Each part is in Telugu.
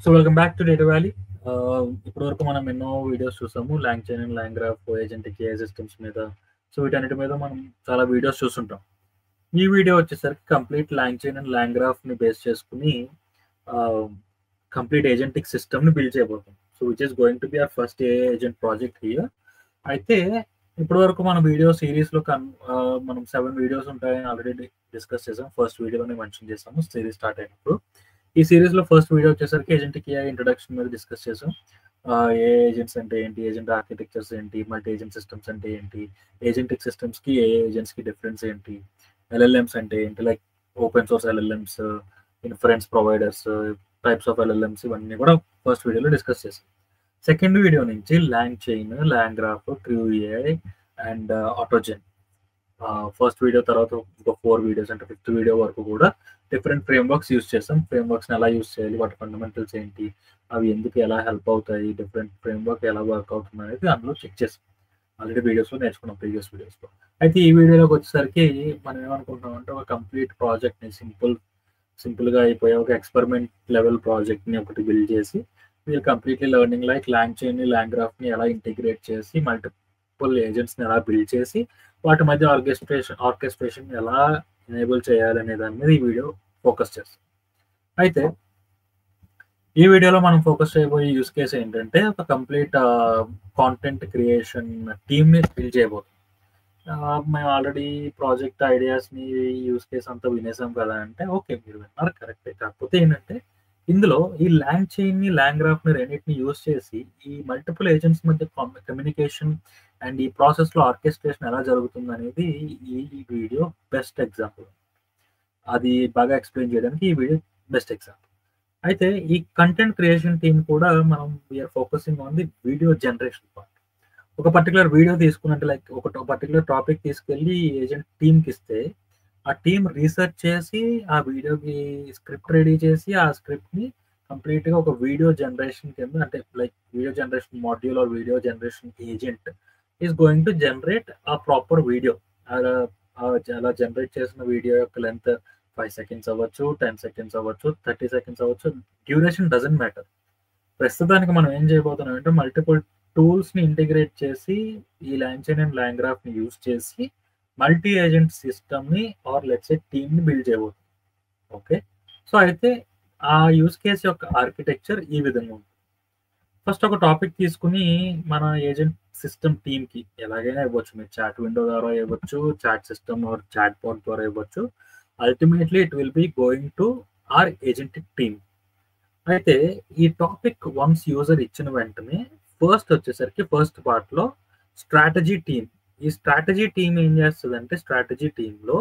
So welcome back to Data Valley. ఇప్పటివరకు మనం ఎన్నో వీడియోస్ చూసాము, LangChain and LangGraph, agentic AI systems మీద. సో వీటన్నిటి మీద మనం చాలా వీడియోస్ చూస్తుంటాం. ఈ వీడియో వచ్చేసరికి కంప్లీట్ ల్యాంగ్ చైన్ అండ్ ల్యాంగ్ గ్రాఫ్ని బేస్ చేసుకుని కంప్లీట్ ఏజెంటిక్ సిస్టమ్ని బిల్డ్ చేయబోతాం. So which is going to be our first AI agent project here. అయితే ఇప్పటివరకు మన వీడియో సిరీస్లో మనం 7 వీడియోస్ ఉంటాయని ఆల్రెడీ డిస్కస్ చేసాం. ఫస్ట్ వీడియోలోనే మెన్షన్ చేసాము సిరీస్ స్టార్ట్ అయినప్పుడు. ఈ సిరీస్లో ఫస్ట్ వీడియో వచ్చేసరికి ఏజెంటిక్ ఏఐ ఇంట్రడక్షన్ మీద డిస్కస్ చేసాం. ఏ ఏజెంట్స్ అంటే ఏంటి, ఏజెంట్ ఆర్కిటెక్చర్స్ ఏంటి, మల్టీ ఏజెంట్ సిస్టమ్స్ అంటే ఏంటి, ఏజెంటిక్ సిస్టమ్స్కి ఏ ఏజెంట్స్కి డిఫరెన్స్ ఏంటి, ఎల్ఎల్ఎంస్ అంటే ఏంటి, like open source LLMs, inference providers, types of LLMs, ఇవన్నీ కూడా ఫస్ట్ వీడియోలో డిస్కస్ చేసాం. సెకండ్ వీడియో నుంచి LangChain, LangGraph, CrewAI and AutoGen, first video తర్వాత ఒక 4 వీడియోస్ అంటే 5th వీడియో వరకు కూడా డిఫరెంట్ ఫ్రేమ్వర్క్స్ యూస్ చేస్తాం. ఫ్రేమ్వర్క్స్ని ఎలా యూస్ చేయాలి, వాటి ఫండమెంటల్స్ ఏంటి, అవి ఎందుకు ఎలా హెల్ప్ అవుతాయి, డిఫరెంట్ ఫ్రేమ్వర్క్ ఎలా వర్క్ అవుతుంది అనేది అందులో చెక్ చేస్తాం. ఆల్రెడీ వీడియోస్లో నేర్చుకున్నాం, ప్రీవియస్ వీడియోస్లో. అయితే ఈ వీడియోలోకి వచ్చేసరికి మనం ఏమనుకుంటున్నాం అంటే ఒక కంప్లీట్ ప్రాజెక్ట్ని సింపుల్గా అయిపోయే ఒక ఎక్స్పెరిమెంట్ లెవెల్ ప్రాజెక్ట్ని ఒకటి బిల్డ్ చేసి మీరు కంప్లీట్లీ లెర్నింగ్ లైక్ ల్యాంగ్ చైన్ని, ల్యాంగ్ గ్రాఫ్ని ఎలా ఇంటిగ్రేట్ చేసి మల్టిపుల్ ఏజెంట్స్ని ఎలా బిల్డ్ చేసి వాటి మధ్య ఆర్కెస్ట్రేషన్ ఎలా ఎనేబుల్ చేయాలనే దాని మీద ఈ వీడియో ఫోకస్ చేస్తాం. అయితే ఈ వీడియోలో మనం ఫోకస్ చేయబోయే యూస్ కేస్ ఏంటంటే ఒక కంప్లీట్ కాంటెంట్ క్రియేషన్ టీమ్ని బిల్డ్ చేయబోతున్నాం. మేము ఆల్రెడీ ప్రాజెక్ట్ ఐడియాస్ని యూస్ కేస్ అంతా వినేసాం కదా అంటే ఓకే, మీరు విన్నారు, కరెక్టే. కాకపోతే ఏంటంటే ఇందులో ఈ ల్యాంగ్ చైన్ని, ల్యాంగ్ గ్రాఫ్ని రెండింటిని యూస్ చేసి ఈ మల్టిపుల్ ఏజెంట్స్ మధ్య కమ్యూనికేషన్ అండ్ ఈ ప్రాసెస్లో ఆర్కెస్ట్రేషన్ ఎలా జరుగుతుంది అనేది ఈ వీడియో బెస్ట్ ఎగ్జాంపుల్. అది బాగా ఎక్స్ప్లెయిన్ చేయడానికి ఈ వీడియో బెస్ట్ ఎగ్జాంపుల్. అయితే ఈ కంటెంట్ క్రియేషన్ టీమ్ కూడా మనం we're focusing on the video generation part. ఒక పర్టికులర్ వీడియో తీసుకున్నట్టు లైక్ ఒక పర్టికులర్ టాపిక్ తీసుకెళ్ళి ఏజెంట్ టీమ్కి ఇస్తే ఆ టీమ్ రీసెర్చ్ చేసి ఆ వీడియోకి స్క్రిప్ట్ రెడీ చేసి ఆ స్క్రిప్ట్ని కంప్లీట్గా ఒక వీడియో జనరేషన్ కింద, అంటే like video generation module or video generation agent is going to generate a proper video. అలా జనరేట్ చేసిన వీడియో యొక్క లెంత్ 5 seconds అవ్వచ్చు, 10 seconds అవ్వచ్చు, 30 seconds అవ్వచ్చు, డ్యూరేషన్ డజంట్ మ్యాటర్. ప్రస్తుతానికి మనం ఏం చేయబోతున్నాం అంటే మల్టిపుల్ టూల్స్ని ఇంటిగ్రేట్ చేసి ఈ ల్యాంగ్ చైన్ అండ్ ల్యాంగ్ గ్రాఫ్ని యూస్ చేసి మల్టీ ఏజెంట్ సిస్టమ్ని ఆర్ లెట్స్ ఏ టీమ్ని బిల్డ్ చేయబోతుంది. ఓకే, సో అయితే ఆ యూస్ కేస్ యొక్క ఆర్కిటెక్చర్ ఈ విధంగా ఉంటుంది. ఫస్ట్ ఒక టాపిక్ తీసుకుని మన ఏజెంట్ సిస్టమ్ టీమ్కి ఎలాగైనా ఇవ్వచ్చు, మీరు చాట్ విండో ద్వారా ఇవ్వచ్చు, chat system or chat bot ద్వారా ఇవ్వచ్చు. Ultimately it will be going to our agentic team. అయితే ఈ టాపిక్ వన్స్ యూజర్ ఇచ్చిన వెంటనే ఫస్ట్ వచ్చేసరికి ఫస్ట్ పార్ట్లో స్ట్రాటజీ టీమ్. ఈ స్ట్రాటజీ టీమ్ ఏం చేస్తుంది అంటే స్ట్రాటజీ టీంలో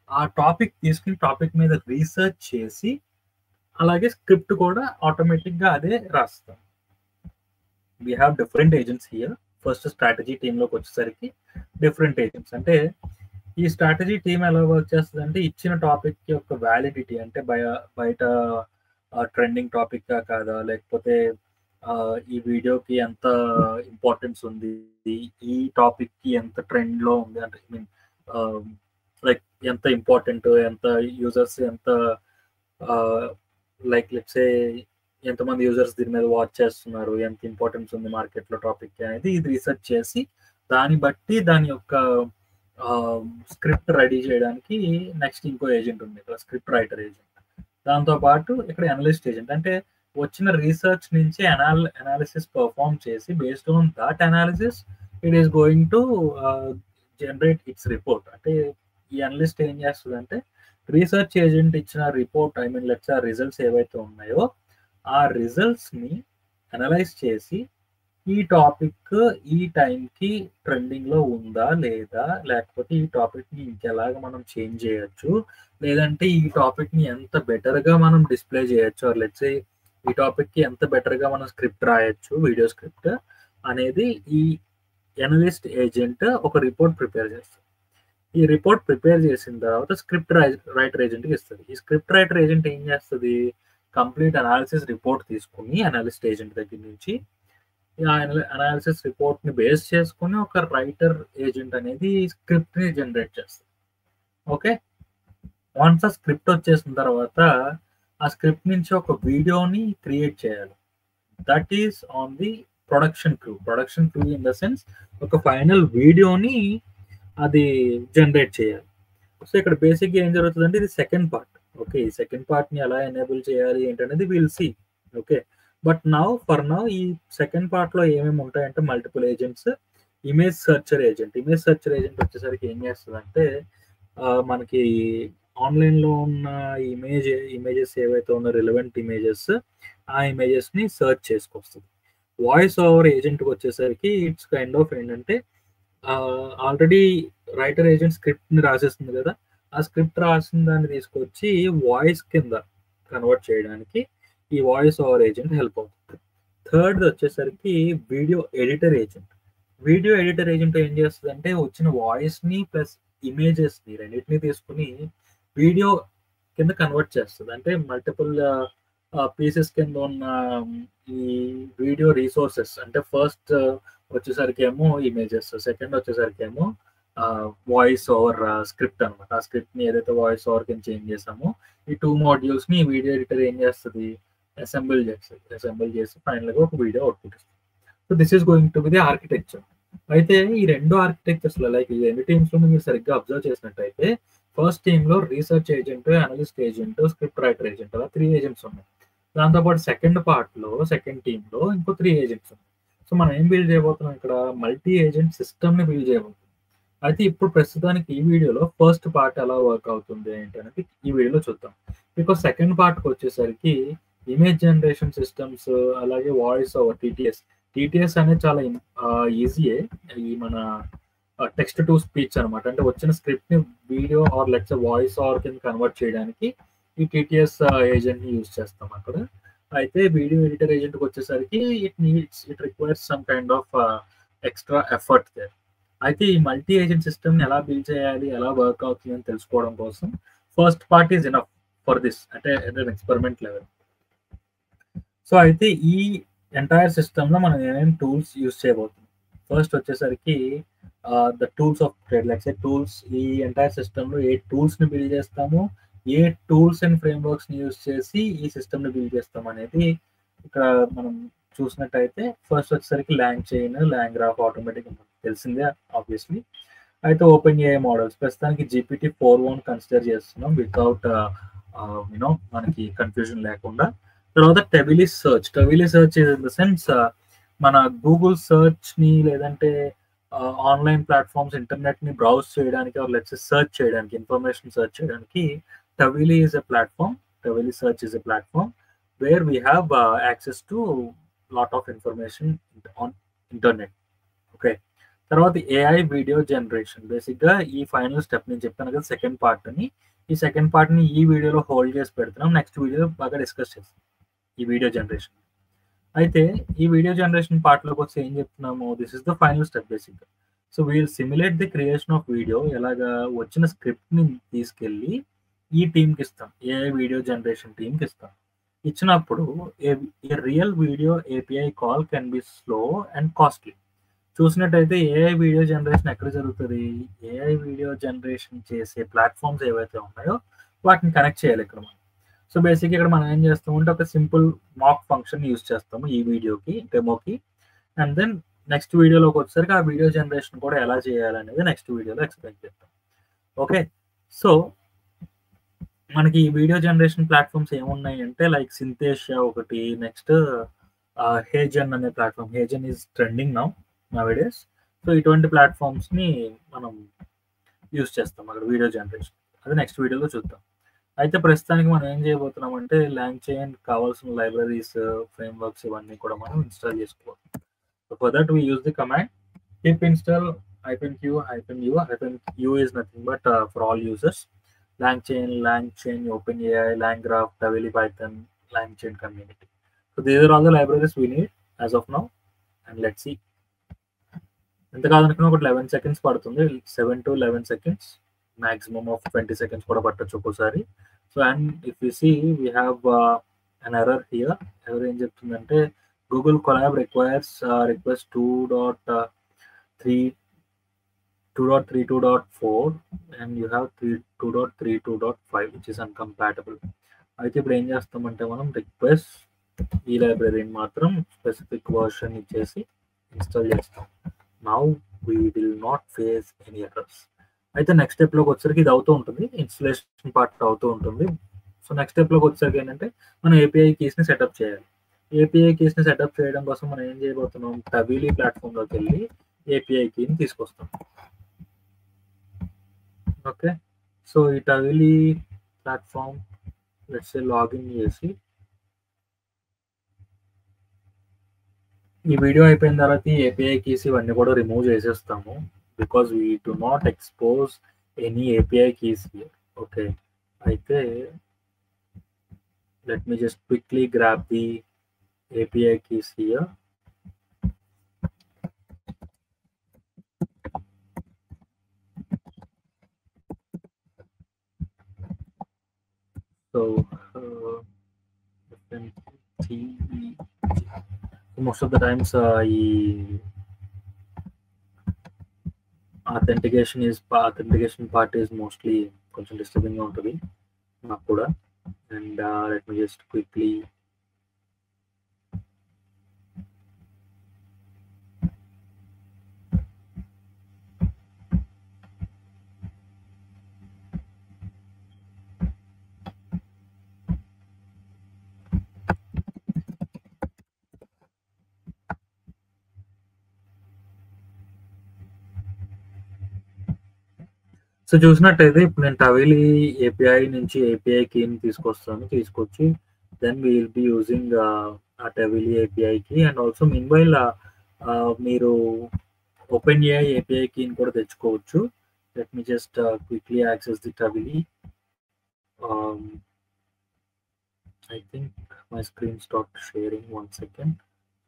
ఆ టాపిక్ తీసుకుని టాపిక్ మీద రీసెర్చ్ చేసి అలాగే స్క్రిప్ట్ కూడా ఆటోమేటిక్గా అదే రాస్తాం. We have different agents here. First strategy టీంలోకి వచ్చేసరికి డిఫరెంట్ ఏజెంట్స్ అంటే ఈ స్ట్రాటజీ టీం ఎలా వర్క్ చేస్తుంది అంటే ఇచ్చిన టాపిక్ యొక్క వ్యాలిడిటీ అంటే బయట ట్రెండింగ్ టాపిక్ కాదా, లేకపోతే ఈ వీడియోకి ఎంత ఇంపార్టెన్స్ ఉంది, ఈ టాపిక్కి ఎంత ట్రెండ్లో ఉంది, అంటే ఐ మీన్ లైక్ ఎంత ఇంపార్టెంట్, ఎంత యూజర్స్, ఎంత లైక్ లెట్సే ఎంతమంది యూజర్స్ దీని మీద వాచ్ చేస్తున్నారు, ఎంత ఇంపార్టెన్స్ ఉంది మార్కెట్లో టాపిక్ అనేది ఇది రీసెర్చ్ చేసి దాన్ని బట్టి దాని యొక్క స్క్రిప్ట్ రెడీ చేయడానికి నెక్స్ట్ ఇంకో ఏజెంట్ ఉంది ఇక్కడ, స్క్రిప్ట్ రైటర్ ఏజెంట్. దాంతోపాటు ఇక్కడ అనలిస్ట్ ఏజెంట్ అంటే వచ్చిన రీసెర్చ్ నుంచి అనాలిసిస్ పర్ఫామ్ చేసి based on that analysis it is going to generate it's report. అంటే ఈ అనలిస్ట్ ఏం చేస్తుంది అంటే రీసెర్చ్ ఏజెంట్ ఇచ్చిన రిపోర్ట్, ఐ మీన్ లెట్స్ ఆ రిజల్ట్స్ ఏవైతే ఉన్నాయో ఆ రిజల్ట్స్ని అనలైజ్ చేసి ఈ టాపిక్ ఈ టైంకి ట్రెండింగ్లో ఉందా లేదా, లేకపోతే ఈ టాపిక్ని ఇంకెలాగ మనం చేంజ్ చేయొచ్చు, లేదంటే ఈ టాపిక్ని ఎంత బెటర్గా మనం డిస్ప్లే చేయొచ్చు, ఆర్ లెట్స్ ఈ టాపిక్కి ఎంత బెటర్గా మనం స్క్రిప్ట్ రాయొచ్చు, వీడియో స్క్రిప్ట్ అనేది ఈ అనలిస్ట్ ఏజెంట్ ఒక రిపోర్ట్ ప్రిపేర్ చేస్తుంది. ఈ రిపోర్ట్ ప్రిపేర్ చేసిన తర్వాత స్క్రిప్ట్ రైటర్ ఏజెంట్కి ఇస్తుంది. ఈ స్క్రిప్ట్ రైటర్ ఏజెంట్ ఏం చేస్తుంది, కంప్లీట్ అనాలిసిస్ రిపోర్ట్ తీసుకుని అనలిస్ట్ ఏజెంట్ దగ్గర నుంచి అనాలిసిస్ రిపోర్ట్ని బేస్ చేసుకుని ఒక రైటర్ ఏజెంట్ అనేది స్క్రిప్ట్ని జనరేట్ చేస్తుంది. ఓకే, వన్స్ ఆ స్క్రిప్ట్ వచ్చేసిన తర్వాత ఆ స్క్రిప్ట్ నుంచి ఒక వీడియోని క్రియేట్ చేయాలి. That is on the production crew in the sense ఒక ఫైనల్ వీడియోని అది జనరేట్ చేయాలి. సో ఇక్కడ బేసిక్గా ఏం జరుగుతుందంటే ఇది సెకండ్ పార్ట్. ఓకే, ఈ సెకండ్ పార్ట్ని ఎలా ఎనేబుల్ చేయాలి ఏంటనేది will see. Okay, but for now ఈ సెకండ్ పార్ట్లో ఏమేమి ఉంటాయంటే multiple agents, image searcher agent వచ్చేసరికి ఏం చేస్తుందంటే మనకి ఆన్లైన్లో ఉన్న ఇమేజెస్ ఏవైతే ఉన్న రిలవెంట్ ఇమేజెస్, ఆ ఇమేజెస్ని సర్చ్ చేసుకొస్తుంది. వాయిస్ ఓవర్ ఏజెంట్కి వచ్చేసరికి ఇట్స్ కైండ్ ఆఫ్ ఏంటంటే ఆల్రెడీ రైటర్ ఏజెంట్ స్క్రిప్ట్ని రాసేస్తుంది కదా, ఆ స్క్రిప్ట్ రాసిన దాన్ని తీసుకొచ్చి వాయిస్ కింద కన్వర్ట్ చేయడానికి ఈ వాయిస్ ఓవర్ ఏజెంట్ హెల్ప్ అవుతుంది. థర్డ్ వచ్చేసరికి వీడియో ఎడిటర్ ఏజెంట్ ఏం చేస్తుంది అంటే వచ్చిన వాయిస్ని ప్లస్ ఇమేజెస్ని రెండింటిని తీసుకుని వీడియో కింద కన్వర్ట్ చేస్తుంది. అంటే మల్టిపుల్ పీసెస్ కింద ఉన్న ఈ వీడియో రీసోర్సెస్, అంటే ఫస్ట్ వచ్చేసరికి ఏమో ఇమేజెస్, సెకండ్ వచ్చేసరికి ఏమో వాయిస్ ఓవర్ స్క్రిప్ట్ అనమాట. ఆ స్క్రిప్ట్ని ఏదైతే వాయిస్ ఓవర్ కింద చేంజ్ చేసామో ఈ 2 మాడ్యూల్స్ని వీడియో ఎడిటర్ ఏం చేస్తుంది, అసెంబుల్ చేసి ఫైనల్గా ఒక వీడియో అవుట్పుట్ ఇస్తుంది. So this is going to be the architecture. అయితే ఈ రెండు ఆర్కిటెక్చర్స్లో లైక్ ఈ రెండు టీమ్స్లో మీరు సరిగ్గా అబ్జర్వ్ చేసినట్టయితే ఫస్ట్ టీంలో research agent, analyst agent, script writer agent, అలా 3 ఏజెంట్స్ ఉన్నాయి. దాంతోపాటు సెకండ్ టీంలో ఇంకో 3 ఏజెంట్స్ ఉన్నాయి. సో మనం ఏం బిల్డ్ చేయబోతున్నాం ఇక్కడ, మల్టీ ఏజెంట్ సిస్టమ్ని బిల్డ్ చేయబోతున్నాం. అయితే ఇప్పుడు ప్రస్తుతానికి ఈ వీడియోలో ఫస్ట్ పార్ట్ ఎలా వర్క్ అవుతుంది ఏంటి అనేది ఈ వీడియోలో చూద్దాం. బికాస్ సెకండ్ పార్ట్కి వచ్చేసరికి ఇమేజ్ జనరేషన్ సిస్టమ్స్, అలాగే వాయిస్ ఓవర్ టీటీఎస్ అనేది చాలా ఈజీయే. ఈ మన టెక్స్ట్ టు స్పీచ్ అనమాట. అంటే వచ్చిన స్క్రిప్ట్ని video or let's voice over కింద కన్వర్ట్ చేయడానికి ఈ టీటీఎస్ ఏజెంట్ని యూజ్ చేస్తాం అక్కడ. అయితే వీడియో ఎడిటర్ ఏజెంట్కి వచ్చేసరికి it requires some kind of extra effort there. అయితే ఈ మల్టీ ఏజెంట్ సిస్టమ్ని ఎలా బిల్డ్ చేయాలి, ఎలా వర్క్ అవుతుంది అని తెలుసుకోవడం కోసం first part is enough for this, అంటే ఎక్స్పెరిమెంట్ లెవెల్. సో అయితే ఈ ఎంటైర్ సిస్టంలో మనం ఏమేమి టూల్స్ యూజ్ చేయబోతున్నాం. ఫస్ట్ వచ్చేసరికి the tools of trade, like tools. ఈ ఎంటైర్ సిస్టంలో ఏ టూల్స్ని బిల్డ్ చేస్తాము, ఏ టూల్స్ అండ్ ఫ్రేమ్వర్క్స్ని యూజ్ చేసి ఈ సిస్టమ్ని బిల్డ్ చేస్తాం అనేది ఇక్కడ మనం చూసినట్టయితే ఫస్ట్ వచ్చేసరికి LangChain, LangGraph, ఆటోమేటిక్ తెలిసిందే ఆబ్వియస్లీ. అయితే ఓపెన్ ఏఐ మోడల్స్ ప్రస్తుతానికి GPT-4o కన్సిడర్ చేస్తున్నాం వితౌట్ మనకి కన్ఫ్యూజన్ లేకుండా. తర్వాత Tavily search in the sense మన గూగుల్ సర్చ్ని లేదంటే ఆన్లైన్ ప్లాట్ఫామ్స్ ఇంటర్నెట్ని బ్రౌజ్ చేయడానికి సెర్చ్ చేయడానికి, ఇన్ఫర్మేషన్ సర్చ్ చేయడానికి Tavily search is a platform where we have access to lot of information on internet. Okay, తర్వాత ఏఐ వీడియో జనరేషన్. బేసిక్గా ఈ ఫైనల్ స్టెప్ నేను చెప్పాను కదా సెకండ్ పార్ట్ని, ఈ సెకండ్ పార్ట్ని ఈ వీడియోలో హోల్డ్ చేసి పెడుతున్నాం. నెక్స్ట్ వీడియో బాగా డిస్కస్ చేస్తాం ఈ వీడియో జనరేషన్. అయితే ఈ వీడియో జనరేషన్ పార్ట్లోకి వచ్చి ఏం చెప్తున్నాము, this is the final step బేసిక్గా. So we'll simulate the creation of video. ఎలాగా వచ్చిన స్క్రిప్ట్ని తీసుకెళ్ళి ఈ టీంకి ఇస్తాం, ఏఐ వీడియో జనరేషన్ టీంకి ఇస్తాం. ఇచ్చినప్పుడు ఏ real video API call can be slow and costly. చూసినట్టయితే ఏఐ వీడియో జనరేషన్ ఎక్కడ జరుగుతుంది, ఏఐ వీడియో జనరేషన్ చేసే ప్లాట్ఫామ్స్ ఏవైతే ఉన్నాయో వాటిని కనెక్ట్ చేయాలి ఇక్కడ మనం. సో బేసిక్గా ఇక్కడ మనం ఏం చేస్తామంటే ఒక సింపుల్ మాక్ ఫంక్షన్ యూజ్ చేస్తాము ఈ వీడియోకి, డెమోకి. అండ్ దెన్ నెక్స్ట్ వీడియోలోకి వచ్చేసరికి ఆ వీడియో జనరేషన్ కూడా ఎలా చేయాలనేది నెక్స్ట్ వీడియోలో ఎక్స్ప్లెయిన్ చేస్తాం. ఓకే, సో మనకి ఈ వీడియో జనరేషన్ ప్లాట్ఫామ్స్ ఏమున్నాయి అంటే లైక్ సింథేషియా ఒకటి, నెక్స్ట్ హేజన్ అనే platform. HeyGen is trending nowadays. So ఇటువంటి ప్లాట్ఫామ్స్ని మనం యూజ్ చేస్తాం అక్కడ వీడియో జనరేషన్. అది నెక్స్ట్ వీడియోలో చూద్దాం. అయితే ప్రస్తుతానికి మనం ఏం చేయబోతున్నాం అంటే LangChain కావాల్సిన లైబ్రరీస్, ఫ్రేమ్వర్క్స్ ఇవన్నీ కూడా మనం ఇన్స్టాల్ చేసుకోవాలి. So for that we use the command pip install -q is nothing but for all users LangChain, OpenAI, LangGraph, Tavily Python, LangChain community. So these are all the libraries we need as of now, and let's see. ఎంత కాదనుకున్నా ఒక 11 seconds పడుతుంది, 7 to 11 seconds, maximum of 20 seconds కూడా పట్టచ్చు ఒక్కోసారి. So and if you see we have an error here. Error ఏం చెప్తుందంటే Google Colab requires request 2.32.4 and you have 2.32.5 which is uncompatible. అయితే ఇప్పుడు ఏం చేస్తామంటే మనం రిక్వెస్ట్ ఈ లైబ్రరీని మాత్రం స్పెసిఫిక్ వర్షన్ ఇచ్చేసి ఇన్స్టాల్ చేస్తాం. Now we will not face any errors. అయితే నెక్స్ట్ స్టెప్లోకి వచ్చేసరికి ఇది అవుతూ ఉంటుంది, ఇన్స్టలేషన్ పార్ట్ అవుతూ ఉంటుంది. సో నెక్స్ట్ స్టెప్లోకి వచ్చేసరికి ఏంటంటే మనం ఏపీఐ కీస్ని సెటప్ చేయాలి. ఏపీఐ కీస్ని సెటప్ చేయడం కోసం మనం ఏం చేయబోతున్నాం, టవీలీ ప్లాట్ఫామ్లోకి వెళ్ళి ఏపీఐ కీని తీసుకొస్తాం. ఓకే, సో ఈ టవీలీ ప్లాట్ఫామ్ లెట్స్ సే లాగిన్ చేసి ఈ వీడియో అయిపోయిన తర్వాత ఈ ఏపీఐ కీస్ ఇవన్నీ కూడా రిమూవ్ చేసేస్తాము, because we do not expose any API keys here. Okay, అయితే let me just quickly grab the API keys here. So most of the times authentication part is mostly కొంచెం disturbing గా ఉంటుంది నాకు కూడా. And let me just quickly so చూసినట్టయితే ఇప్పుడు నేను టవీలీ ఏపీఐ నుంచి ఏపీఐ కీని తీసుకొచ్చి then we will be using ఆ Tavily API key. And also meanwhile మీరు ఓపెన్ ఏఐ ఏపీఐ కీని కూడా తెచ్చుకోవచ్చు. Let me just quickly access the Tavily. I think my screen stopped sharing. 1 second.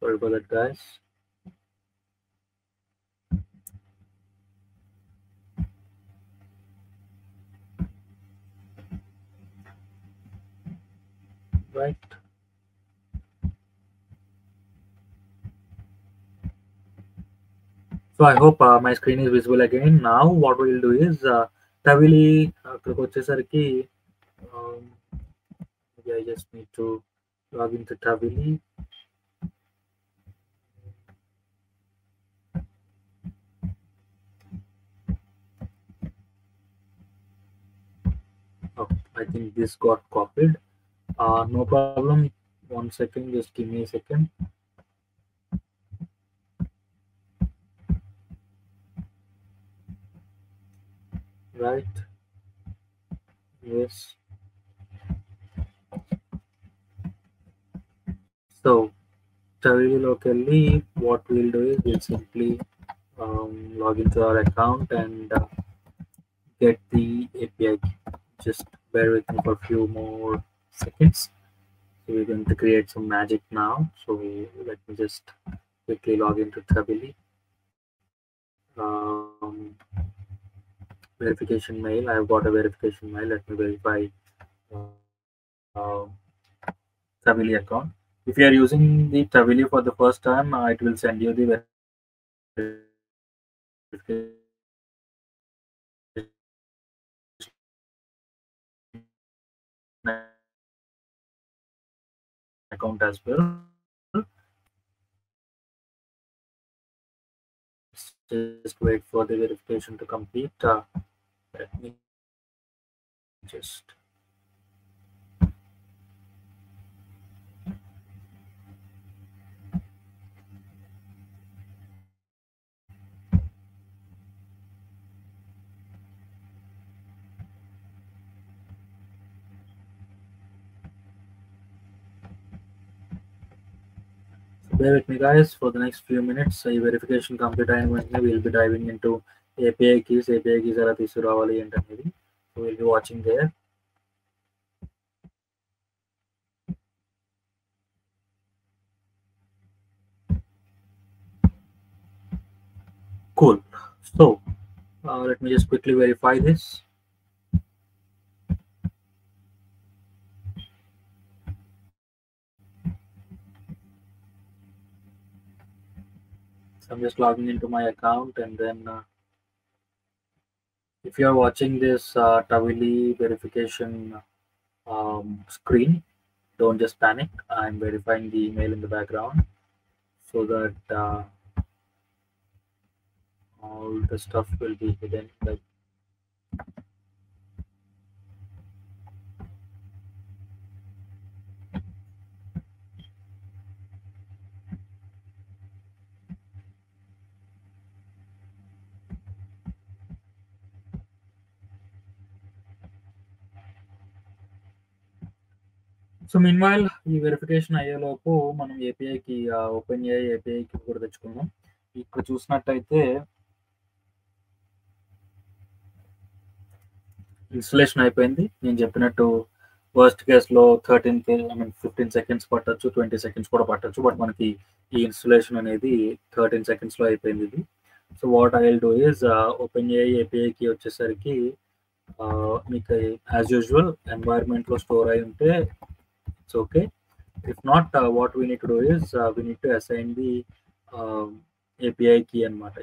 Sorry about that, guys. Right. So I hope my screen is visible again. Now what we will do is Tavily అక్కడికి వచ్చేసరికి I just need to log into Tavily. Oh, I think this got copied. No problem. 1 second, just give me a second. Right. Yes. So Tavily locally, what we'll do is we'll simply log into our account and get the API key. Just bear with me for a few more seconds. So we're going to create some magic now. So let me just quickly log into Tavily. Verification mail. I've got a verification mail. Let me verify Tavily account. If you are using the Tavily for the first time, it will send you the verification account as well. Just wait for the verification to complete. Let me just bear with me, guys, for the next few minutes. Verification complete and we'll be diving into API keys ఎలా తీసుకురావాలి ఏంటనేది. So we'll be watching there. Cool. So let me just quickly verify this. So I'm just logging into my account, and then if you are watching this Tavily verification screen. Don't just panic. I'm verifying the email in the background so that all the stuff will be hidden. Like, so meanwhile ఈ వెరిఫికేషన్ అయ్యేలోపు మనం ఏపీఐకి ఓపెన్ ఏఐ ఏపీఐకి కూడా తెచ్చుకుందాం. ఇక్కడ చూసినట్టయితే ఇన్స్టలేషన్ అయిపోయింది. నేను చెప్పినట్టు వర్స్ట్ కేసులో 15 సెకండ్స్ పట్టచ్చు, 20 సెకండ్స్ కూడా పట్టచ్చు. బట్ మనకి ఈ ఇన్స్టలేషన్ అనేది 13 సెకండ్స్లో అయిపోయింది ఇది. So what I will do is OpenAI ఏపీఐకి వచ్చేసరికి మీకు యాజ్ యూజువల్ ఎన్వైర్న్మెంట్లో స్టోర్ అయి ఉంటే it's okay. If not, what we need to do is we need to assign the API key అనమాట.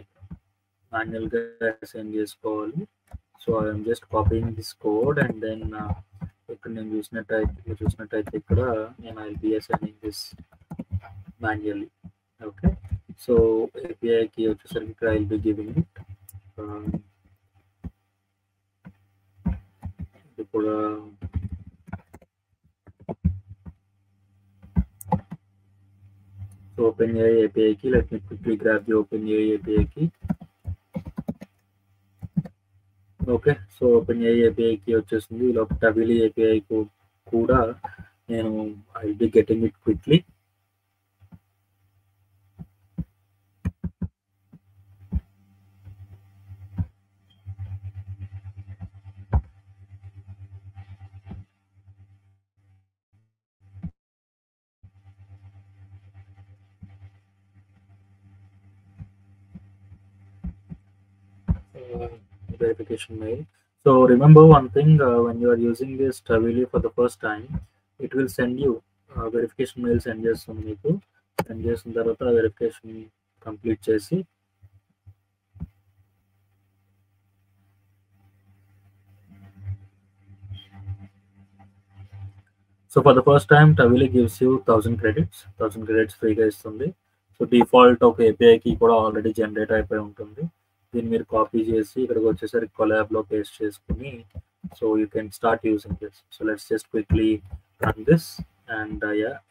మాన్యువల్గా అసైన్ చేసుకోవాలి. So I'm just copying this code and then ఇక్కడ నేను చూసినట్టయితే ఇక్కడ నేను I will be assigning this manually. Okay, so API key వచ్చేసరికి ఇక్కడ I will be giving it. ఇప్పుడు OpenAI API key. Let me quickly grab the OpenAI API key. Okay, so OpenAI API key వచ్చేసింది. ఇలా Tavily API కూడా నేను I will be getting it quickly. Verification mail. So remember one thing, when you are using this Tavily for the first time, it will send you verification mail send చేస్తుంది. మీకు సెండ్ చేసిన తర్వాత వెరిఫికేషన్ కంప్లీట్ చేసి so for the first time Tavily gives you 1000 credits ఫ్రీగా ఇస్తుంది. సో డిఫాల్ట్ ఒక ఏపీఐకి కూడా ఆల్రెడీ జనరేట్ అయిపోయి ఉంటుంది. దీన్ని మీరు కాపీ చేసి ఇక్కడికి వచ్చేసరికి కొలాబ్లో పేస్ట్ చేసుకుని so you can start using this. So let's just quickly run this and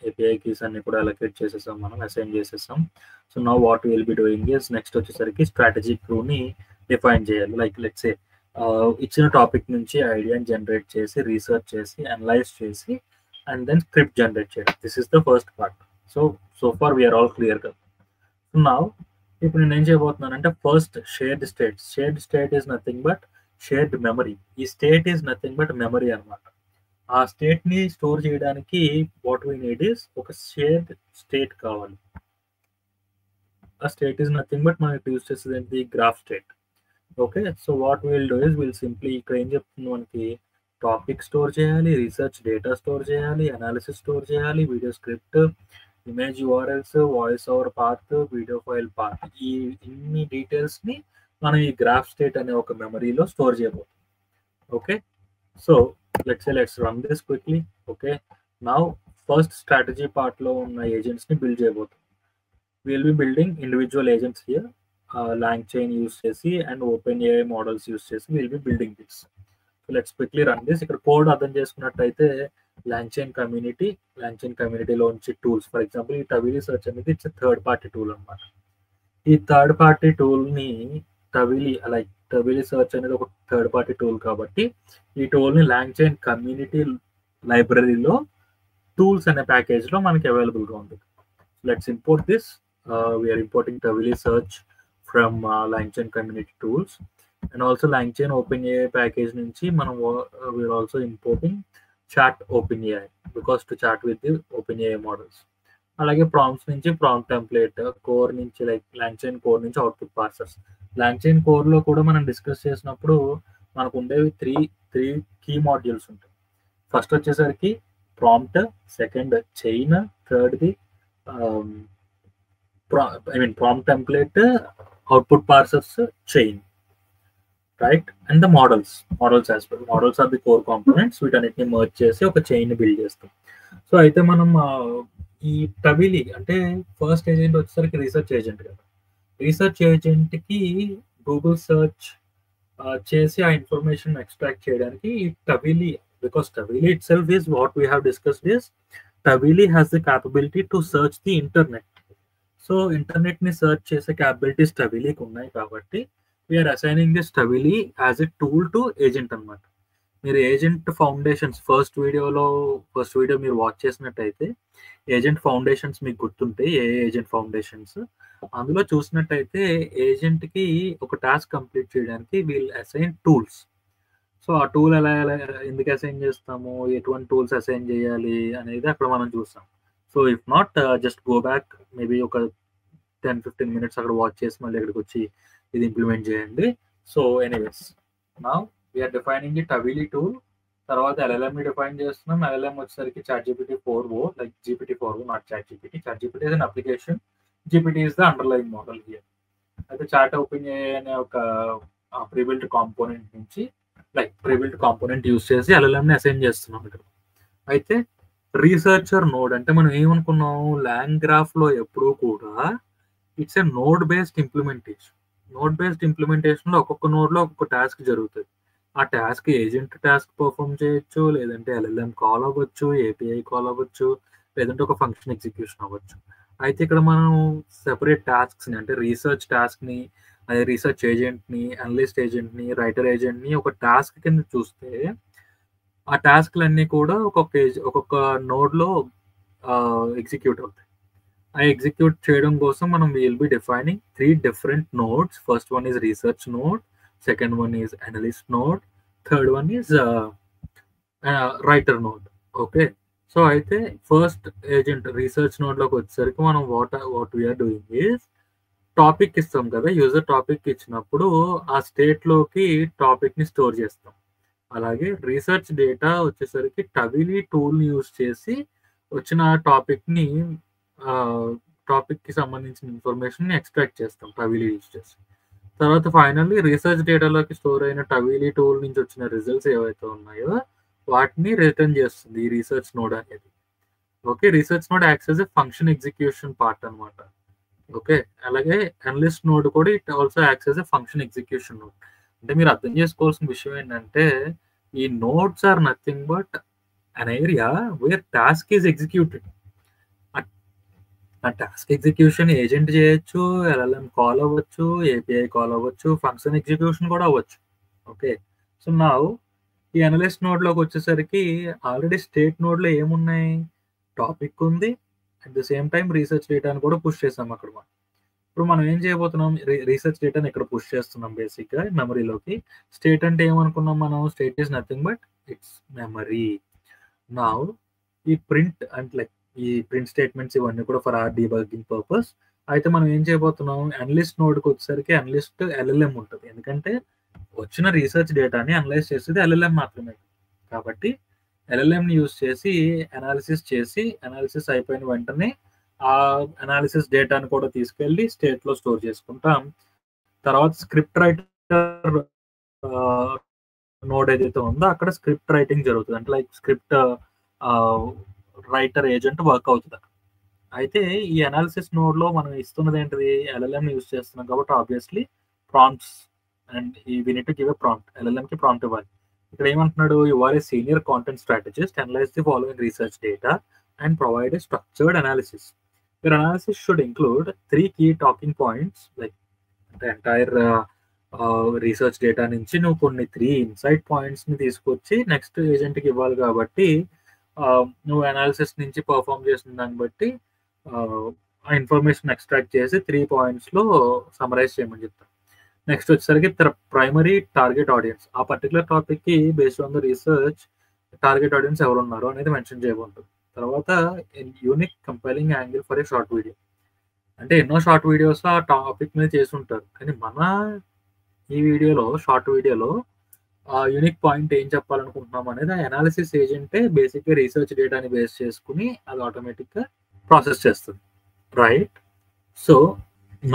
API keys అన్ని కూడా అలొకేట్ చేసేసాం, మనం అసైన్ చేసేసాం. So now what will be doing is next వచ్చేసరికి స్ట్రాటజిక్ రూని డిఫైన్ చేయాలి. లైక్ లెట్స్ సే ఇచ్చిన టాపిక్ నుంచి ఐడియాని జనరేట్ చేసి రీసెర్చ్ చేసి అనలైజ్ చేసి అండ్ దెన్ స్క్రిప్ట్ జనరేట్ చేయడం. This is the first part. So far we're all clear కదా. నౌ ఇప్పుడు నేను ఏం చేయబోతున్నానంటే first shared state is nothing but shared memory. ఈ state is nothing but memory అనమాట. ఆ స్టేట్ని స్టోర్ చేయడానికి వాట్ వీ నీడ్ ఈస్ ఒక షేర్డ్ స్టేట్ కావాలి. ఆ స్టేట్ ఈజ్ నథింగ్ బట్ మనకి యూజ్ చేసేది graph state. Okay, so what will do is will simply ఇక్కడ ఏం చెప్తుంది మనకి టాపిక్ స్టోర్ చేయాలి, రీసెర్చ్ డేటా స్టోర్ చేయాలి, అనాలిసిస్ స్టోర్ చేయాలి, video script, image URLs, voice over path, video file path, ఈ ఇన్ని డీటెయిల్స్ని మనం ఈ గ్రాఫ్ స్టేట్ అనే ఒక మెమరీలో స్టోర్ చేయబోతున్నాం. Okay, so let's run this quickly. Okay, now first strategy పార్ట్లో ఉన్న ఏజెంట్స్ని బిల్డ్ చేయబోతున్నాం. Will be building individual agents here, LangChain use చేసి అండ్ OpenAI మోడల్స్ యూస్ చేసి will be building this. So let's quickly run this. ఇక్కడ కోడ్ అర్థం చేసుకున్నట్టయితే LangChain కమ్యూనిటీలోంచి టూల్స్, ఫర్ ఎగ్జాంపుల్ ఈ Tavily సెర్చ్ అనేది ఇట్స్ థర్డ్ పార్టీ టూల్ అనమాట. ఈ థర్డ్ పార్టీ టూల్ని Tavily సెర్చ్ అనేది ఒక థర్డ్ పార్టీ టూల్ కాబట్టి ఈ టూల్ని LangChain కమ్యూనిటీ లైబ్రరీలో టూల్స్ అనే ప్యాకేజ్లో మనకి అవైలబుల్గా ఉంది. Let's import this. We're importing Tavily search from LangChain community tools and also LangChain OpenAI package నుంచి మనం we're also importing chat OpenAI because to chat with the OpenAI models. అలాగే ప్రాంప్ట్స్ నుంచి ప్రాంప్ట్ టెంప్లెట్, కోర్ నుంచి లైక్ LangChain కోర్ నుంచి అవుట్పుట్ పార్సర్స్. LangChain కోర్లో కూడా మనం డిస్కస్ చేసినప్పుడు మనకు ఉండేవి త్రీ కీ మాడ్యూల్స్ ఉంటాయి. ఫస్ట్ వచ్చేసరికి ప్రాంప్ట్, సెకండ్ చైన్, థర్డ్ది prompt template, output parsers, chain. Right? And the models as well. Models are the core components. వీటన్నిటిని మర్జ్ చేసి ఒక చైన్ బిల్డ్ చేస్తాం. సో అయితే మనం ఈ టవిలీ అంటే ఫస్ట్ ఏజెంట్ వచ్చేసరికి రీసెర్చ్ ఏజెంట్ కదా. రీసెర్చ్ ఏజెంట్కి గూగుల్ సెర్చ్ చేసి ఆ ఇన్ఫర్మేషన్ ఎక్స్ట్రాక్ట్ చేయడానికి ఈ Tavily, because Tavily itself is what we have discussed is Tavily has the capability to search the internet. So ఇంటర్నెట్ని సర్చ్ చేసే క్యాపబిలిటీస్ టవిలీకి ఉన్నాయి కాబట్టి we're assigning this Tavily as a tool to agent అనమాట. మీరు ఏజెంట్ ఫౌండేషన్స్ ఫస్ట్ వీడియో మీరు వాచ్ చేసినట్టయితే ఏజెంట్ ఫౌండేషన్స్ మీకు గుర్తుంటాయి. ఏ ఏజెంట్ ఫౌండేషన్స్ అందులో చూసినట్టయితే ఏజెంట్కి ఒక టాస్క్ కంప్లీట్ చేయడానికి వీల్ అసైన్ టూల్స్. సో ఆ టూల్ ఎలా ఎందుకు అసైన్ చేస్తాము, ఎటువంటి టూల్స్ అసైన్ చేయాలి అనేది అక్కడ మనం చూస్తాం. So if not just go back maybe ఒక 10-15 minutes అక్కడ వాచ్ చేసి మళ్ళీ ఇక్కడికి వచ్చి ఇది ఇంప్లిమెంట్ చేయండి. So anyways now we're defining the Tavily tool. తర్వాత LLM డిఫైన్ చేస్తున్నాం. LLM వచ్చేసరికి ChatGPT 4o, like GPT-4o, not ChatGPT. ChatGPT is an application, GPT is the underline model here. అయితే చాట్ ఓపెన్ఏఐ అనే ఒక ప్రీబిల్ట్ కాంపోనెంట్ నుంచి ప్రీబిల్ట్ కాంపోనెంట్ యూస్ చేసి LLM ని అసైన్ చేస్తున్నాం ఇక్కడ. అయితే రీసెర్చర్ నోడ్ అంటే మనం ఏమనుకున్నాం, ల్యాంగ్ గ్రాఫ్ లో ఎప్పుడూ కూడా it's a node based implementation. Node based implementation లో ఒక్కొక్క నోడ్ లో ఒక్కొక్క టాస్క్ జరుగుతుంది. ఆ టాస్క్ ఏజెంట్ టాస్క్ పర్ఫామ్ చేయొచ్చు, లేదంటే LLM కాల్ అవ్వచ్చు, API కాల్ అవ్వచ్చు, లేదంటే ఒక ఫంక్షన్ ఎగ్జిక్యూషన్ అవ్వచ్చు. అయితే ఇక్కడ మనం సెపరేట్ టాస్క్స్ ని అంటే రీసెర్చ్ టాస్క్ ని, అదే రీసెర్చ్ ఏజెంట్ ని, అనలిస్ట్ ఏజెంట్ ని, రైటర్ ఏజెంట్ ని ఒక టాస్క్ కింద చూస్తే ఆ టాస్క్లన్నీ కూడా ఒక్కొక్క నోడ్ లో ఎగ్జిక్యూట్ అవుతాయి. ఆ ఎగ్జిక్యూట్ చేయడం కోసం మనం will be defining 3 different nodes. First one is research node, second one is analyst node, third one is writer node. Okay, so అయితే ఫస్ట్ ఏజెంట్ రీసెర్చ్ నోడ్ లోకి వచ్చేసరికి మనం what we're doing is topic ఇస్తాం కదా. యూజర్ టాపిక్ ఇచ్చినప్పుడు ఆ స్టేట్ లోకి టాపిక్ ని స్టోర్ చేస్తాం. అలాగే రీసెర్చ్ డేటా వచ్చేసరికి టవిలీ టూల్ ని యూజ్ చేసి వచ్చిన టాపిక్ కి సంబంధించిన ఇన్ఫర్మేషన్ ని ఎక్స్ట్రాక్ట్ చేస్తాం టవిలీ యూజ్ చేసి. తర్వాత ఫైనల్లీ రీసెర్చ్ డేటాలోకి స్టోర్ అయిన టవిలీ టూల్ నుంచి వచ్చిన రిజల్ట్స్ ఏవైతే ఉన్నాయో వాటిని రిటర్న్ చేస్తుంది ఈ రీసెర్చ్ నోడ్ అనేది. Okay, research node acts as a function execution part అనమాట. ఓకే, అలాగే అనలిస్ట్ నోడ్ కూడా it also acts as a function execution node. అంటే మీరు అర్థం చేసుకోవాల్సిన విషయం ఏంటంటే ఈ nodes are nothing but an area where task is executed. ఆ టాస్క్ ఎగ్జిక్యూషన్ ఏజెంట్ చేయొచ్చు, LLM కాల్ అవ్వచ్చు, API కాల్ అవ్వచ్చు, ఫంక్షన్ ఎగ్జిక్యూషన్ కూడా అవ్వచ్చు. ఓకే, సో నా ఈ అనలిస్ట్ నోడ్ లోకి వచ్చేసరికి ఆల్రెడీ స్టేట్ నోడ్ లో ఏమున్నాయి, టాపిక్ ఉంది, at the same time research డేటాను కూడా పుష్ చేసాం అక్కడ. ఇప్పుడు మనం ఏం చేయబోతున్నాం, రీసెర్చ్ డేటాని ఇక్కడ పుష్ చేస్తున్నాం బేసిక్ గా మెమరీలోకి. స్టేట్ అంటే ఏమనుకున్నాం మనం, state is nothing but it's memory. నా ఈ ప్రింట్ అంటే లైక్ ఈ ప్రింట్ స్టేట్మెంట్స్ ఇవన్నీ కూడా ఫర్ ఆర్ డీబగ్గింగ్ పర్పస్. అయితే మనం ఏం చేయబోతున్నాం, అనలిస్ట్ నోడ్కి వచ్చేసరికి అనలిస్ట్ LLM ఉంటుంది. ఎందుకంటే వచ్చిన రీసెర్చ్ డేటాని అనలైజ్ చేసేది LLM మాత్రమే. కాబట్టి LLMని యూజ్ చేసి అనాలిసిస్ అయిపోయిన వెంటనే ఆ అనాలిసిస్ డేటాను కూడా తీసుకెళ్ళి స్టేట్ లో స్టోర్ చేసుకుంటాం. తర్వాత స్క్రిప్ట్ రైటర్ నోడ్ ఏదైతే ఉందో అక్కడ స్క్రిప్ట్ రైటింగ్ జరుగుతుంది. అంటే like script writer agent work అవుతుంది. అయితే ఈ అనాలిసిస్ నోడ్ లో మనం ఇస్తున్నది ఏంటిది, LLM యూజ్ చేస్తున్నాం కాబట్టి obviously prompts and we need to give a prompt. LLM కి ప్రాంప్ట్ ఇవ్వాలి. ఇక్కడ ఏమంటున్నాడు, you are a senior content strategist, analyse the following research data and provide a structured analysis. Your analysis should include 3 key talking points, like the entire research data నుంచి నువ్వు కొన్ని 3 ఇన్సైట్ పాయింట్స్ ని తీసుకొచ్చి నెక్స్ట్ ఏజెంట్ కి ఇవ్వాలి. కాబట్టి నువ్వు అనాలిసిస్ నుంచి పర్ఫామ్ చేసిన దాన్ని బట్టి ఆ ఇన్ఫర్మేషన్ ఎక్స్ట్రాక్ట్ చేసి 3 points లో సమరైజ్ చేయమని చెప్తాను. నెక్స్ట్ వచ్చేసరికి ప్రైమరీ టార్గెట్ ఆడియన్స్, ఆ పర్టికులర్ టాపిక్ కి based on the research target audience ఎవరు ఉన్నారు అనేది మెన్షన్ చేయబోతుంది. తర్వాత unique compiling angle for a short video, అంటే ఎన్నో షార్ట్ వీడియోస్ ఆ టాపిక్ మీద చేసి ఉంటారు, కానీ మన ఈ వీడియోలో షార్ట్ వీడియోలో యూనిక్ పాయింట్ ఏం చెప్పాలనుకుంటున్నాం అనేది ఆ అనాలిసిస్ ఏజెంటే బేసిక్గా రీసెర్చ్ డేటాని బేస్ చేసుకుని అది ఆటోమేటిక్గా ప్రాసెస్ చేస్తుంది. రైట్, సో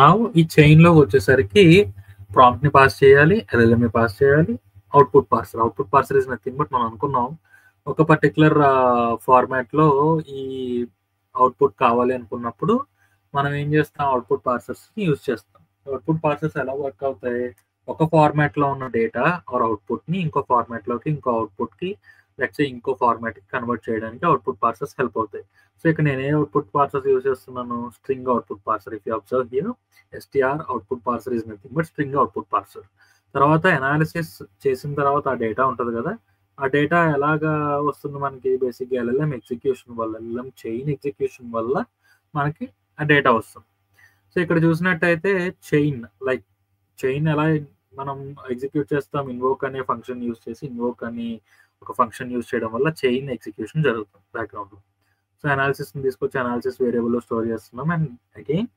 నా ఈ చైన్లో వచ్చేసరికి ప్రాంప్ట్ని పాస్ చేయాలి, ఎల్ఎల్ఎంని పాస్ చేయాలి, output parser is nothing but మనం అనుకున్నాం ఒక పర్టికులర్ ఫార్మాట్లో ఈ అవుట్పుట్ కావాలి అనుకున్నప్పుడు మనం ఏం చేస్తాం, అవుట్పుట్ పార్సర్స్ని యూజ్ చేస్తాం. అవుట్పుట్ పార్సర్స్ ఎలా వర్క్ అవుతాయి, ఒక ఫార్మాట్లో ఉన్న డేటా ఆర్ అవుట్పుట్ని ఇంకో ఫార్మాట్లోకి, ఇంకో అవుట్పుట్కి, లేకపోతే ఇంకో ఫార్మాట్కి కన్వర్ట్ చేయడానికి అవుట్పుట్ పార్సర్స్ హెల్ప్ అవుతాయి. సో ఇక్కడ నేను ఏ అవుట్పుట్ పార్సర్స్ యూజ్ చేస్తున్నాను, string output parser. If you observe here, str output parser is nothing but string output parser. తర్వాత అనాలిసిస్ చేసిన తర్వాత ఆ డేటా ఉంటుంది కదా, ఆ డేటా ఎలాగా వస్తుంది మనకి, బేసిక్గా ఎల్ఎల్ఎం ఎగ్జిక్యూషన్ వల్ల, ఎల్ఎల్ఎం చైన్ ఎగ్జిక్యూషన్ వల్ల మనకి ఆ డేటా వస్తుంది. సో ఇక్కడ చూసినట్టయితే చైన్ ఎలా మనం ఎగ్జిక్యూట్ చేస్తాం, ఇన్వోక్ అనే ఫంక్షన్ యూజ్ చేసి, ఇన్వోక్ అని ఒక ఫంక్షన్ యూజ్ చేయడం వల్ల చైన్ ఎగ్జిక్యూషన్ జరుగుతుంది బ్యాక్గ్రౌండ్లో. సో అనాలిసిస్ని తీసుకొచ్చి అనాలిసిస్ వేరియబుల్లో స్టోర్ చేస్తున్నాం. అండ్ అగైన్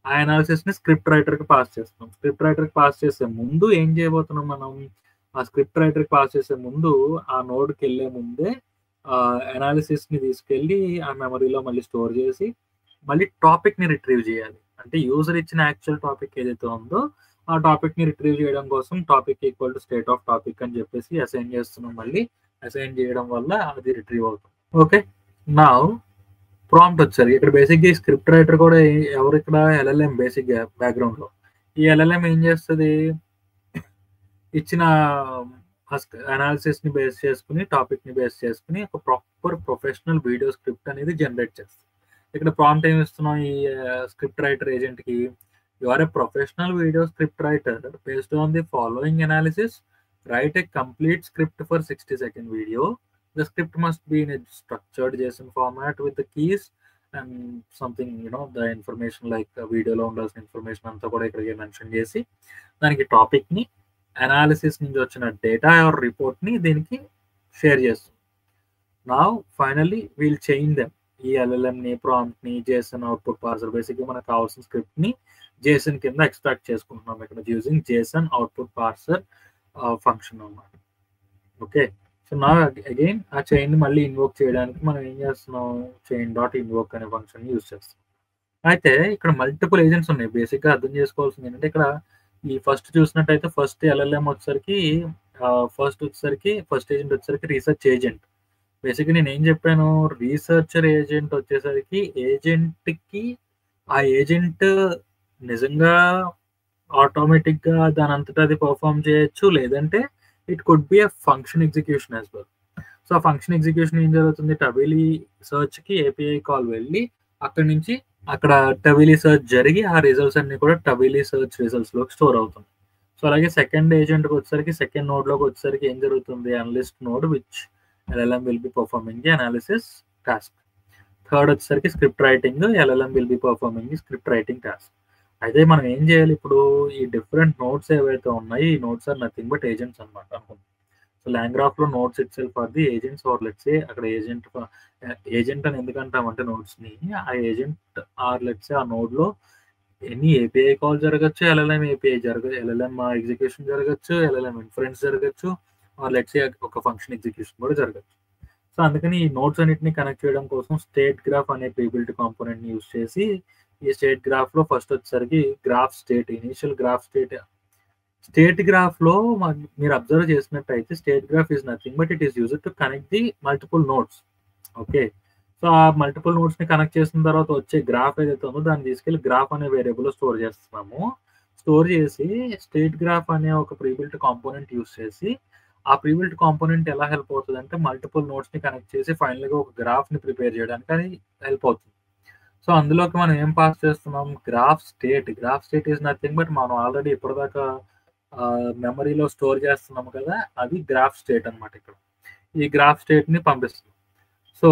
ఆ అనాలిసిస్ని స్క్రిప్ట్ రైటర్కి పాస్ చేస్తున్నాం. స్క్రిప్ట్ రైటర్కి పాస్ చేసే ముందు ఏం చేయబోతున్నాం మనం, ఆ స్క్రిప్ట్ రైటర్కి పాస్ చేసే ముందు ఆ నోడ్కి వెళ్ళే ముందే అనాలిసిస్ని తీసుకెళ్ళి ఆ మెమరీలో మళ్ళీ స్టోర్ చేసి మళ్ళీ టాపిక్ని రిట్రీవ్ చేయాలి. అంటే యూజర్ ఇచ్చిన యాక్చువల్ టాపిక్ ఏదైతే ఉందో ఆ టాపిక్ని రిట్రీవ్ చేయడం కోసం topic equal to state of topic అని చెప్పేసి అసైన్ చేస్తున్నాం. మళ్ళీ అసైన్ చేయడం వల్ల అది రిట్రీవ్ అవుతుంది. ఓకే, నా ప్రాంప్ట్ వచ్చారు. ఇక్కడ బేసిక్గా ఈ స్క్రిప్ట్ రైటర్ కూడా ఎవరు ఇక్కడ, ఎల్ఎల్ఎం బేసిక్గా బ్యాక్గ్రౌండ్లో. ఈ ఎల్ఎల్ఎం ఏం చేస్తుంది, ఇచ్చిన అనాలిసిస్ని బేస్ చేసుకుని, టాపిక్ని బేస్ చేసుకుని ఒక ప్రాపర్ ప్రొఫెషనల్ వీడియో స్క్రిప్ట్ అనేది జనరేట్ చేస్తుంది. ఇక్కడ ప్రాంప్ట్ ఏమి ఇస్తున్నాం ఈ స్క్రిప్ట్ రైటర్ ఏజెంట్కి, you are a professional video script writer based on the following analysis, write a complete script for 60-second video. The script must be in a structured JSON format with the keys and something, the information like వీడియోలో ఉండాల్సిన ఇన్ఫర్మేషన్ అంతా కూడా ఇక్కడ మెన్షన్ చేసి దానికి టాపిక్ని, అనాలిసిస్ నుంచి వచ్చిన డేటా ఆర్ రిపోర్ట్ని దీనికి షేర్ చేస్తుంది. నా ఫైనల్లీ వీల్ చేంజ్ దెమ్, ఈ ఎల్ఎల్ఎంని, ప్రాంప్ట్ని, జేసన్ అవుట్పుట్ పార్సర్, బేసిక్గా మనకు కావాల్సిన స్క్రిప్ట్ని జేసన్ కింద ఎక్స్ట్రాక్ట్ చేసుకుంటున్నాం ఇక్కడ using Jason output parser function అన్నమాట. ఓకే, సో నా అగైన్ ఆ చైన్ని మళ్ళీ ఇన్వోక్ చేయడానికి మనం ఏం చేస్తున్నాం, చైన్ డాట్ ఇన్వోక్ అనే ఫంక్షన్ యూజ్ చేస్తాం. అయితే ఇక్కడ మల్టిపుల్ ఏజెంట్స్ ఉన్నాయి. బేసిక్గా అర్థం చేసుకోవాల్సింది ఏంటంటే, ఇక్కడ ఈ ఫస్ట్ చూసినట్టయితే ఫస్ట్ ఎల్ఎల్ఎం వచ్చేసరికి ఫస్ట్ ఏజెంట్ వచ్చేసరికి రీసెర్చ్ ఏజెంట్. బేసిక్గా నేను ఏం చెప్పాను, రీసెర్చర్ ఏజెంట్ వచ్చేసరికి ఏజెంట్కి ఆ ఏజెంట్ నిజంగా ఆటోమేటిక్గా దాని అంతటా అది పర్ఫామ్ చేయొచ్చు, లేదంటే it could be a function execution as well. So ఆ ఫంక్షన్ ఎగ్జిక్యూషన్ ఏం జరుగుతుంది, టబిలీ సర్చ్కి ఏపీఐ కాల్ వెళ్ళి అక్కడ టబిలీ సర్చ్ జరిగి ఆ రిజల్ట్స్ అన్ని కూడా టబిలీ సర్చ్ రిజల్ట్స్లోకి స్టోర్ అవుతుంది. సో అలాగే సెకండ్ ఏజెంట్కి వచ్చేసరికి, సెకండ్ నోడ్లోకి వచ్చేసరికి ఏం జరుగుతుంది, analyst node which LLM will be performing the analysis task. Third వచ్చేసరికి script writing, LLM will be performing the script writing task. అయితే మనం ఏం చేయాలి ఇప్పుడు, ఈ డిఫరెంట్ నోట్స్ ఏవైతే ఉన్నాయి, ఈ nodes are nothing but agents అనమాట అనుకుంటాం. సో లాంగ్రాఫ్లో nodes itself are the agents, or let's say అక్కడ ఏజెంట్ అని ఎందుకంటామంటే నోట్స్ని, ఆ ఏజెంట్ ఆర్ లెట్స్ సే ఆ నోడ్లో ఎన్ని ఏపీఐ కాల్ జరగచ్చు, ఎల్ఎల్ఎం ఎగ్జిక్యూషన్ జరగచ్చు, ఎల్ఎల్ఎం ఇన్ఫరెన్స్ జరగచ్చు, ఆర్ లెట్స్ సే ఒక ఫంక్షన్ ఎగ్జిక్యూషన్ కూడా జరగచ్చు. సో అందుకని ఈ నోట్స్ అన్నిటిని కనెక్ట్ చేయడం కోసం స్టేట్ గ్రాఫ్ అనే ప్రీబిల్ట్ కాంపోనెంట్ని యూజ్ చేసి, ఈ స్టేట్ గ్రాఫ్లో ఫస్ట్ వచ్చేసరికి graph state, initial graph state గ్రాఫ్లో మీరు అబ్జర్వ్ చేసినట్టయితే state graph is nothing but it is used to connect the multiple notes. Okay, so ఆ మల్టిపుల్ నోట్స్ని కనెక్ట్ చేసిన తర్వాత వచ్చే గ్రాఫ్ ఏదైతే ఉందో దాన్ని తీసుకెళ్ళి గ్రాఫ్ అనే వేరియబుల్లో స్టోర్ చేస్తున్నాము. స్టోర్ చేసి స్టేట్ గ్రాఫ్ అనే ఒక ప్రీబిల్ట్ కాంపోనెంట్ యూజ్ చేసి, ఆ ప్రీబిల్ట్ కాంపోనెంట్ ఎలా హెల్ప్ అవుతుంది అంటే మల్టిపుల్ నోట్స్ని కనెక్ట్ చేసి ఫైనల్గా ఒక గ్రాఫ్ని ప్రిపేర్ చేయడానికి అది హెల్ప్ అవుతుంది. సో అందులోకి మనం ఏం పాస్ చేస్తున్నాం, graph state is nothing but మనం ఆల్రెడీ ఇప్పటిదాకా మెమరీలో స్టోర్ చేస్తున్నాము కదా, అది గ్రాఫ్ స్టేట్ అనమాట. ఇక్కడ ఈ గ్రాఫ్ స్టేట్ని పంపిస్తుంది. సో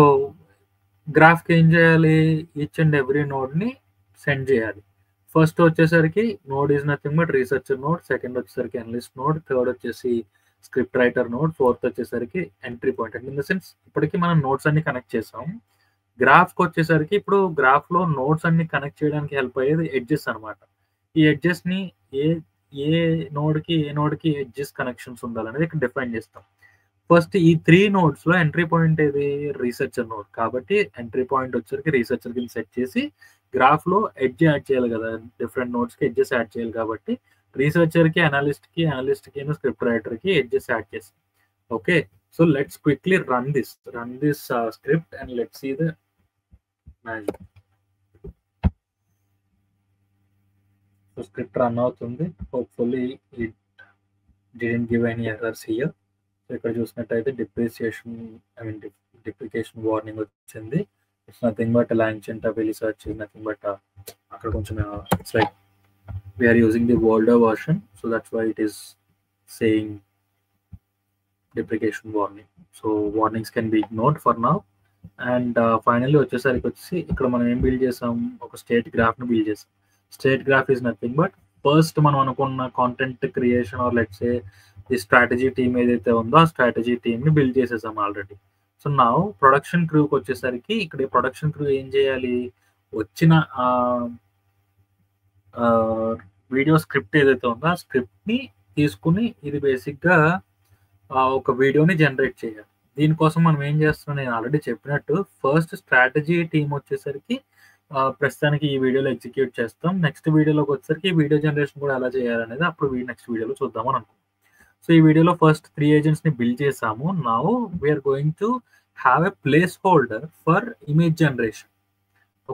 గ్రాఫ్కి ఏం చేయాలి, ఈచ్ అండ్ ఎవ్రీ నోడ్ని సెండ్ చేయాలి. ఫస్ట్ వచ్చేసరికి node is nothing but researcher node, second వచ్చేసరికి అనలిస్ట్ నోడ్, థర్డ్ వచ్చేసి స్క్రిప్ట్ రైటర్ నోడ్, ఫోర్త్ వచ్చేసరికి entry point. In the sense ఇప్పటికీ మనం నోట్స్ అన్ని కనెక్ట్ చేసాం. గ్రాఫ్కి వచ్చేసరికి ఇప్పుడు గ్రాఫ్లో నోట్స్ అన్ని కనెక్ట్ చేయడానికి హెల్ప్ అయ్యేది ఎడ్జెస్ అనమాట. ఈ ఎడ్జెస్ని ఏ నోడ్కి ఎడ్జెస్ కనెక్షన్స్ ఉండాలనేది ఇక్కడ డిఫైన్ చేస్తాం. ఫస్ట్ ఈ 3 నోడ్స్లో ఎంట్రీ పాయింట్ ఏది, రీసెర్చర్ నోడ్. కాబట్టి ఎంట్రీ పాయింట్ వచ్చేసరికి రీసెర్చర్ కింద సెట్ చేసి గ్రాఫ్లో ఎడ్జ్ యాడ్ చేయాలి కదా, డిఫరెంట్ నోడ్స్కి ఎడ్జెస్ యాడ్ చేయాలి. కాబట్టి రీసెర్చర్కి, అనలిస్ట్కి స్క్రిప్ట్ రైటర్కి ఎడ్జెస్ యాడ్ చేస్తాం. Okay, so let's quickly run this script and let's see the magic. So script run అవుతుంది. Hopefully it didn't give any errors here. So ఇక్కడ చూసినట్టయితే డిప్రికేషన్ వార్నింగ్ వచ్చింది. It's nothing but LangChain Tavily search is nothing but అక్కడ కొంచెం it's like we are using the older version, so that's why it is saying deprecation warning. So warnings can be ignored for now. And finally వచ్చేసరికి ఇక్కడ మనం ఏం బిల్డ్ చేసాం, ఒక స్టేట్ గ్రాఫ్ని బిల్డ్ చేసాం. State graph is nothing but first మనం అనుకున్న content creation are let's say ఈ స్ట్రాటజీ టీమ్ ఏదైతే ఉందో ఆ స్ట్రాటజీ టీమ్ని బిల్డ్ చేసేసాం ఆల్రెడీ. సో నా ప్రొడక్షన్ క్రూకి వచ్చేసరికి ఇక్కడ ప్రొడక్షన్ క్రూ ఏం చేయాలి, వచ్చిన వీడియో స్క్రిప్ట్ ఏదైతే ఉందో ఆ స్క్రిప్ట్ని తీసుకుని ఇది బేసిక్గా ఒక వీడియోని జనరేట్ చేయాలి. దీనికోసం మనం ఏం చేస్తున్నాం, నేను ఆల్రెడీ చెప్పినట్టు ఫస్ట్ స్ట్రాటజీ టీం వచ్చేసరికి ప్రస్తుతానికి ఈ వీడియోలో ఎగ్జిక్యూట్ చేస్తాం. నెక్స్ట్ వీడియోలోకి వచ్చేసరికి ఈ వీడియో జనరేషన్ కూడా ఎలా చేయాలనేది అప్పుడు నెక్స్ట్ వీడియోలో చూద్దామని అనుకుంటున్నాం. సో ఈ వీడియోలో ఫస్ట్ 3 ఏజెంట్స్ని బిల్డ్ చేసాము. Now we're going to have a placeholder for image generation.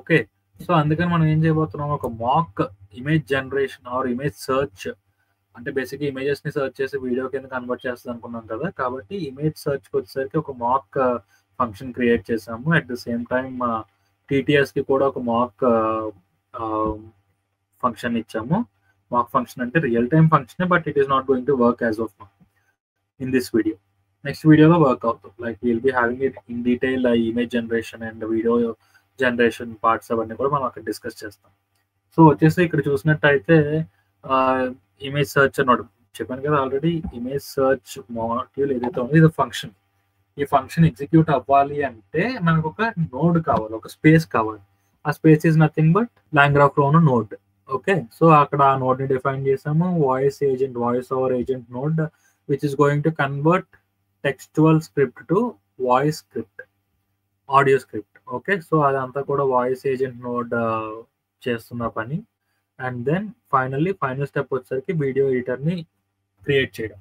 Okay, so అందుకని మనం ఏం చేయబోతున్నాం, ఒక mock image generation or image search, అంటే బేసిక్గా ఇమేజెస్ని సర్చ్ చేసి వీడియో కింద కన్వర్ట్ చేస్తుంది అనుకున్నాం కదా. కాబట్టి ఇమేజ్ సర్చ్కి వచ్చేసరికి ఒక మాక్ ఫంక్షన్ క్రియేట్ చేసాము. అట్ ద సేమ్ టైం టీటీఎస్కి కూడా ఒక మాక్ ఫంక్షన్ ఇచ్చాము. మాక్ ఫంక్షన్ అంటే real time function, but it is not going to work as of now in this video. Next వీడియోలో వర్క్ అవుతుంది. Like will be having it in detail image generation and video generation parts అవన్నీ కూడా మనం అక్కడ డిస్కస్ చేస్తాం. సో వచ్చేసి ఇక్కడ చూసినట్టయితే ఇమేజ్ సర్చ్ అని చెప్పాను కదా ఆల్రెడీ. ఇమేజ్ సర్చ్ మాడ్యూల్ ఏదైతే ఉందో ఇది ఫంక్షన్. ఈ ఫంక్షన్ ఎగ్జిక్యూట్ అవ్వాలి అంటే మనకు ఒక నోడ్ కావాలి, ఒక స్పేస్ కావాలి. ఆ స్పేస్ ఈజ్ నథింగ్ బట్ లాంగ్రాఫ్లోన్ నోడ్. ఓకే, సో అక్కడ ఆ నోడ్ని డిఫైన్ చేసాము. Voice over agent node which is going to convert textual script to voice script, audio script. Okay, so అదంతా కూడా వాయిస్ ఏజెంట్ నోడ్ చేస్తున్న పని. అండ్ దెన్ ఫైనల్ స్టెప్ వచ్చేసరికి వీడియో ఎడిటర్ని క్రియేట్ చేయడం.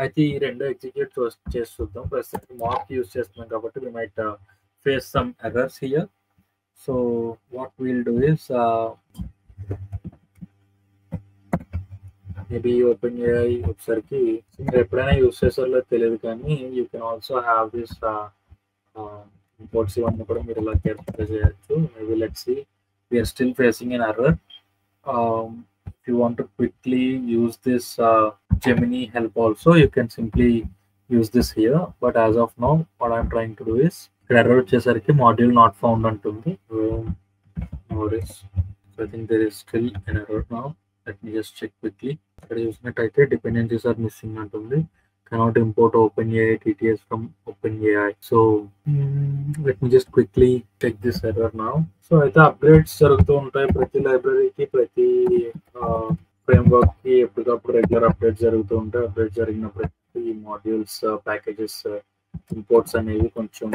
అయితే ఈ రెండు ఎగ్జిక్యూట్ చేసి చూద్దాం. ప్రస్తుతానికి మాక్ యూజ్ చేస్తున్నాం కాబట్టి we might face some errors here. So what we'll do is maybe OpenAI వచ్చేసరికి మీరు ఎప్పుడైనా యూజ్ చేసారో తెలియదు కానీ you can also have this imports ఇవన్నీ కూడా మీరు ఇలా కేర్ఫుల్గా చేయొచ్చు. Maybe let's see, we're still facing an error. If you want to quickly use this Gemini help also, you can simply use this here. But as of now, what I'm trying to do is error వచ్చేసరికి module not found అంటుంది. No worries. So I think there is still an error now. Let me just check quickly. ఇక్కడ చూసినట్టయితే dependencies are missing అంటుంది. Cannot import OpenAI TTS from OpenAI. So let me just quickly check this error now. So అయితే అప్గ్రేడ్స్ జరుగుతూ ఉంటాయి ప్రతి లైబ్రరీకి, ప్రతి ఫ్రేమ్వర్క్కి ఎప్పటికప్పుడు రెగ్యులర్ అప్డేట్స్ జరుగుతూ ఉంటాయి. అప్డేట్ జరిగినప్పుడు ఈ మాడ్యూల్స్ ప్యాకేజెస్ ఇంపోర్ట్స్ అనేవి కొంచెం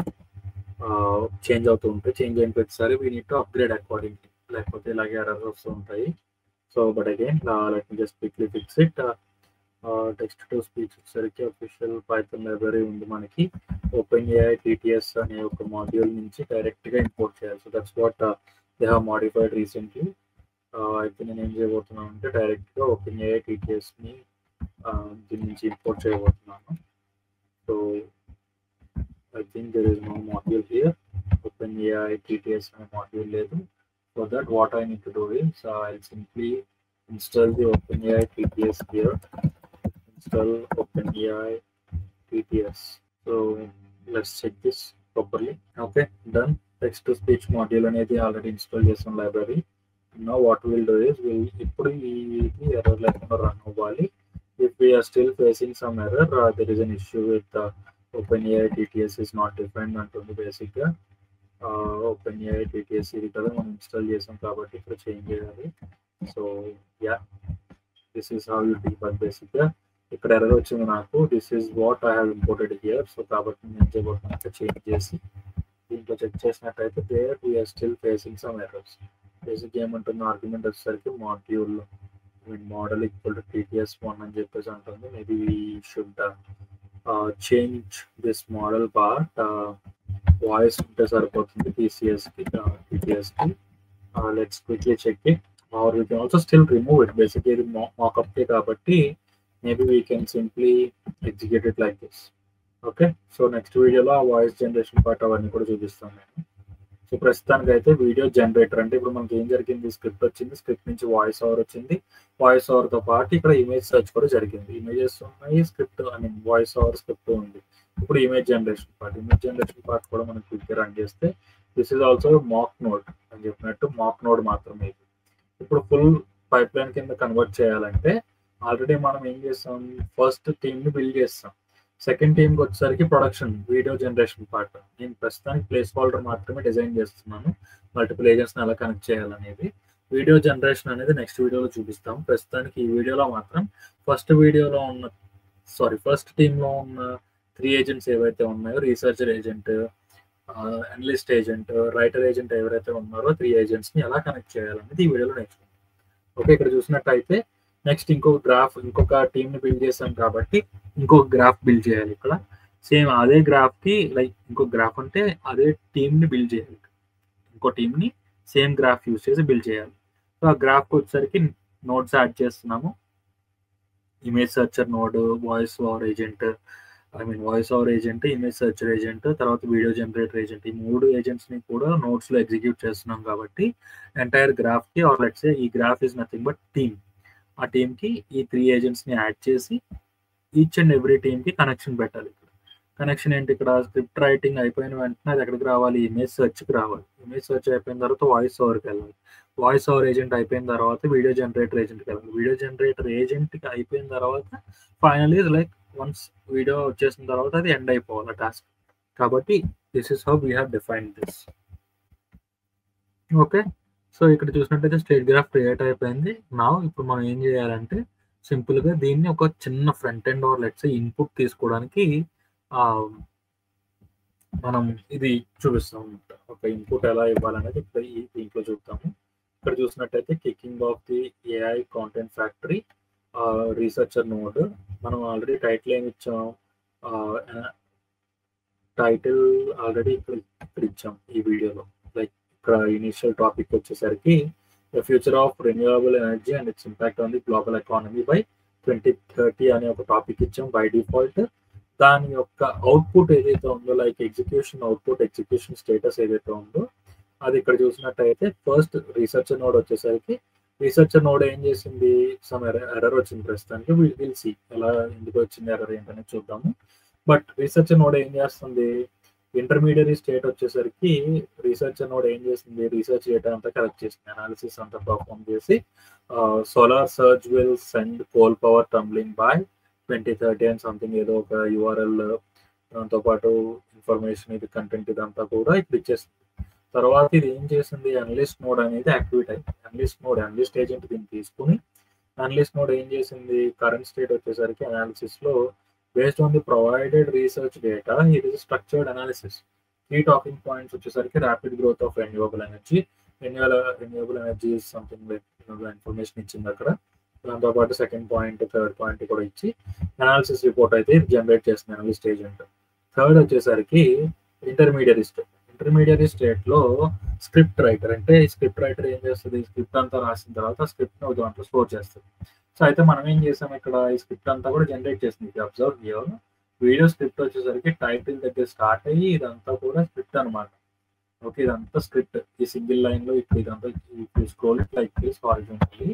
చేంజ్ అవుతూ ఉంటాయి. చేంజ్ అయిన ప్రతిసారి we need to upgrade accordingly, లేకపోతే ఇలాగే ఎర్రర్స్ వస్తూ ఉంటాయి. So but again let me just quickly fix it. Text to speech వచ్చేసరికి అఫీషియల్ పైథాన్ లైబ్రరీ ఉంది మనకి. OpenAI TTS అనే ఒక మాడ్యూల్ నుంచి డైరెక్ట్గా ఇంపోర్ట్ చేయాలి. So that's what they have modified recently. అయితే నేను ఏం చేయబోతున్నాను అంటే డైరెక్ట్గా OpenAI TTSని దీని నుంచి ఇంపోర్ట్ చేయబోతున్నాను. So I think there is no module here. OpenAI TTS అనే మాడ్యూల్ లేదు. For that, what I need to do is I'll simply install the OpenAI TTS here. Install OpenAI TTS. So let's check this properly. Okay, done. Text to speech module అనేది ఆల్రెడీ ఇన్స్టాల్ చేసిన library. Now what we'll do is ఇప్పుడు ఈ ఎర్రర్ లేకుండా రన్ అవ్వాలి. If we are still facing some error, there is an issue with OpenAI TTS is not defined అంటుంది బేసిక్గా. OpenAI TTS ఇది కదా మనం ఇన్స్టాల్ చేసాం కాబట్టి ఇక్కడ చేంజ్ చేయాలి. So yeah, this is how you debug బేసిక్గా. ఇక్కడ ఎర్రర్ వచ్చింది నాకు. This is what I have imported here. So కాబట్టి నేను చేయబోతున్నాను ఇక్కడ చేంజ్ చేసి దీంట్లో చెక్ చేసినట్టయితే there we're still facing some errors. బేసిక్గా ఏమంటుంది ఆర్గ్యుమెంట్ వచ్చేసరికి module model equal to TTS1 అని చెప్పేసి ఉంటుంది. Maybe we should change this model part. Voice ఉంటే సరిపోతుంది TTSకి. Let's quickly check it, or we can also still remove it. Basically ఇది మాకప్ కాబట్టి maybe we can simply execute it like this. Okay, so next వీడియోలో ఆ వాయిస్ జనరేషన్ పార్ట్ అవన్నీ కూడా చూపిస్తాను నేను. సో ప్రస్తుతానికి అయితే వీడియో జనరేటర్ అంటే ఇప్పుడు మనకి ఏం జరిగింది, స్క్రిప్ట్ వచ్చింది, స్క్రిప్ట్ నుంచి వాయిస్ ఓవర్ వచ్చింది, వాయిస్ ఓవర్తో పాటు ఇక్కడ ఇమేజ్ సెర్చ్ కూడా జరిగింది. ఇమేజెస్ ఉన్నాయి, script I mean voice over script ఉంది. ఇప్పుడు ఇమేజ్ జనరేషన్ పార్ట్ కూడా మనం క్విక్గా రన్ చేస్తే this is also mock node అని చెప్పినట్టు మాక్ నోడ్ మాత్రమే. ఇప్పుడు ఫుల్ పైప్ లైన్ కింద కన్వర్ట్ చేయాలంటే ఆల్రెడీ మనం ఏం చేస్తాం, ఫస్ట్ టీమ్ని బిల్డ్ చేస్తాం. సెకండ్ టీమ్కి వచ్చేసరికి ప్రొడక్షన్ వీడియో జనరేషన్ పార్ట్. నేను ప్రస్తుతానికి ప్లేస్ హోల్డర్ మాత్రమే డిజైన్ చేస్తున్నాను, మల్టిపుల్ ఏజెంట్స్ని ఎలా కనెక్ట్ చేయాలనేది. వీడియో జనరేషన్ అనేది నెక్స్ట్ వీడియోలో చూపిస్తాం. ప్రస్తుతానికి ఈ వీడియోలో మాత్రం ఫస్ట్ టీంలో ఉన్న 3 ఏజెంట్స్ ఏవైతే ఉన్నాయో, researcher agent, analyst agent, writer agent ఎవరైతే ఉన్నారో 3 ఏజెంట్స్ని ఎలా కనెక్ట్ చేయాలనేది ఈ వీడియోలో నేర్చుకుంటాం. ఓకే, ఇక్కడ చూసినట్టయితే నెక్స్ట్ ఇంకొక టీంని బిల్డ్ చేసాం కాబట్టి ఇంకొక గ్రాఫ్ బిల్డ్ చేయాలి. ఇక్కడ సేమ్ అదే గ్రాఫ్కి ఇంకొక గ్రాఫ్ అంటే అదే టీంని బిల్డ్ చేయాలి. ఇంకో టీంని సేమ్ గ్రాఫ్ యూజ్ చేసి బిల్డ్ చేయాలి. సో ఆ గ్రాఫ్కి వచ్చేసరికి నోడ్స్ యాడ్ చేస్తున్నాము. Image searcher node, voice over agent, image searcher agent, తర్వాత వీడియో జనరేటర్ ఏజెంట్, ఈ 3 ఏజెంట్స్ని కూడా నోడ్స్లో ఎగ్జిక్యూట్ చేస్తున్నాం కాబట్టి ఎంటైర్ గ్రాఫ్కి ఆర్ లెట్స్ సే ఈ graph is nothing but team. ఆ టీమ్కి ఈ 3 ఏజెంట్స్ని యాడ్ చేసి ఈచ్ అండ్ ఎవ్రీ టీమ్కి కనెక్షన్ పెట్టాలి. కనెక్షన్ ఏంటి, ఇక్కడ స్క్రిప్ట్ రైటింగ్ అయిపోయిన వెంటనే అది ఎక్కడికి రావాలి, ఇమేజ్ సెర్చ్కి రావాలి. ఇమేజ్ సెర్చ్ అయిపోయిన తర్వాత వాయిస్ ఓవర్కి వెళ్ళాలి. వాయిస్ ఓవర్ ఏజెంట్ అయిపోయిన తర్వాత వీడియో జనరేటర్ ఏజెంట్కి వెళ్ళాలి. వీడియో జనరేటర్ ఏజెంట్కి అయిపోయిన తర్వాత ఫైనలీ వన్స్ వీడియో వచ్చేసిన తర్వాత అది ఎండ్ అయిపోవాలి టాస్క్. కాబట్టి this is how we have defined this. Okay, so ఇక్కడ చూసినట్టయితే స్టేట్ గ్రాఫ్ క్రియేట్ అయిపోయింది. ఇప్పుడు మనం ఏం చేయాలంటే సింపుల్గా దీన్ని ఒక చిన్న front end are let's input తీసుకోవడానికి మనం ఇది చూపిస్తాం అనమాట. ఒక ఇన్పుట్ ఎలా ఇవ్వాలనేది ఇక్కడ దీంట్లో చూపుతాము. ఇక్కడ చూసినట్టయితే kicking of the AI content factory researcher node. మనం ఆల్రెడీ టైటిల్ ఏమి ఇచ్చాం, టైటిల్ ఆల్రెడీ ఇక్కడ ఇచ్చాం ఈ వీడియోలో. ఇక్కడ ఇనిషియల్ టాపిక్ వచ్చేసరికి the future of renewable energy and it's impact on the global economy by 2030 అనే ఒక టాపిక్ ఇచ్చాం బై డిఫాల్ట్. దాని యొక్క అవుట్పుట్ ఏదైతే ఉందో ఎగ్జిక్యూషన్ స్టేటస్ ఏదైతే ఉందో అది ఇక్కడ చూసినట్టయితే ఫస్ట్ రీసెర్చర్ నోడ్ వచ్చేసరికి రీసెర్చర్ నోడ్ ఏం చేసింది, సమ్ ఎర్రర్ వచ్చింది. ప్రస్తుతానికి విల్ సీ ఎలా ఎందుకు వచ్చింది ఎర్రర్ ఏంటనేది చూద్దాము. బట్ రీసెర్చర్ నోడ్ ఏం చేస్తుంది, ఇంటర్మీడియరీ స్టేట్ వచ్చేసరికి రీసెర్చర్ నోడ్ ఏం చేసింది, రీసెర్చ్ డేటా అంతా కలెక్ట్ చేసింది, అనాలిసిస్ అంతా పర్ఫామ్ చేసి solar surge will send coal power tumbling by 2030 అని సంథింగ్ ఏదో ఒక URL, దాంతోపాటు ఇన్ఫర్మేషన్, ఇది కంటెంట్, ఇదంతా కూడా ఇప్పుడు ఇచ్చేసింది. తర్వాత ఇది ఏం చేసింది, అనలిస్ట్ నోడ్ అనేది యాక్టివేట్ అయింది. అనలిస్ట్ ఏజెంట్ దీన్ని తీసుకుని అనలిస్ట్ నోడ్ ఏం చేసింది, కరెంట్ స్టేట్ వచ్చేసరికి అనాలిసిస్లో based on the provided research data, it is a structured analysis. Key talking points వచ్చేసరికి rapid growth of renewable energy. Renewable energy is something like information ఇచ్చింది అక్కడ. దాంతో పాటు సెకండ్ పాయింట్, థర్డ్ పాయింట్ కూడా ఇచ్చి అనాలిసిస్ రిపోర్ట్ అయితే జనరేట్ చేస్తుంది అనలిస్ట్ ఏజెంట్. థర్డ్ వచ్చేసరికి ఇంటర్మీడియరీ స్టేట్లో స్క్రిప్ట్ రైటర్, అంటే స్క్రిప్ట్ రైటర్ ఏం చేస్తుంది, స్క్రిప్ట్ అంతా రాసిన తర్వాత స్క్రిప్ట్ని ఒక దాంట్లో స్టోర్ చేస్తుంది. సో అయితే మనం ఏం చేసాం, ఇక్కడ ఈ స్క్రిప్ట్ అంతా కూడా జనరేట్ చేస్తుంది. అబ్జర్వ్ హియర్, వీడియో స్క్రిప్ట్ వచ్చేసరికి టైటిల్ దగ్గర స్టార్ట్ అయ్యి ఇదంతా కూడా స్క్రిప్ట్ అనమాట. ఓకే, ఇదంతా స్క్రిప్ట్. ఈ సింగిల్ లైన్లో ఇప్పుడు ఇదంతా scroll like this horizontally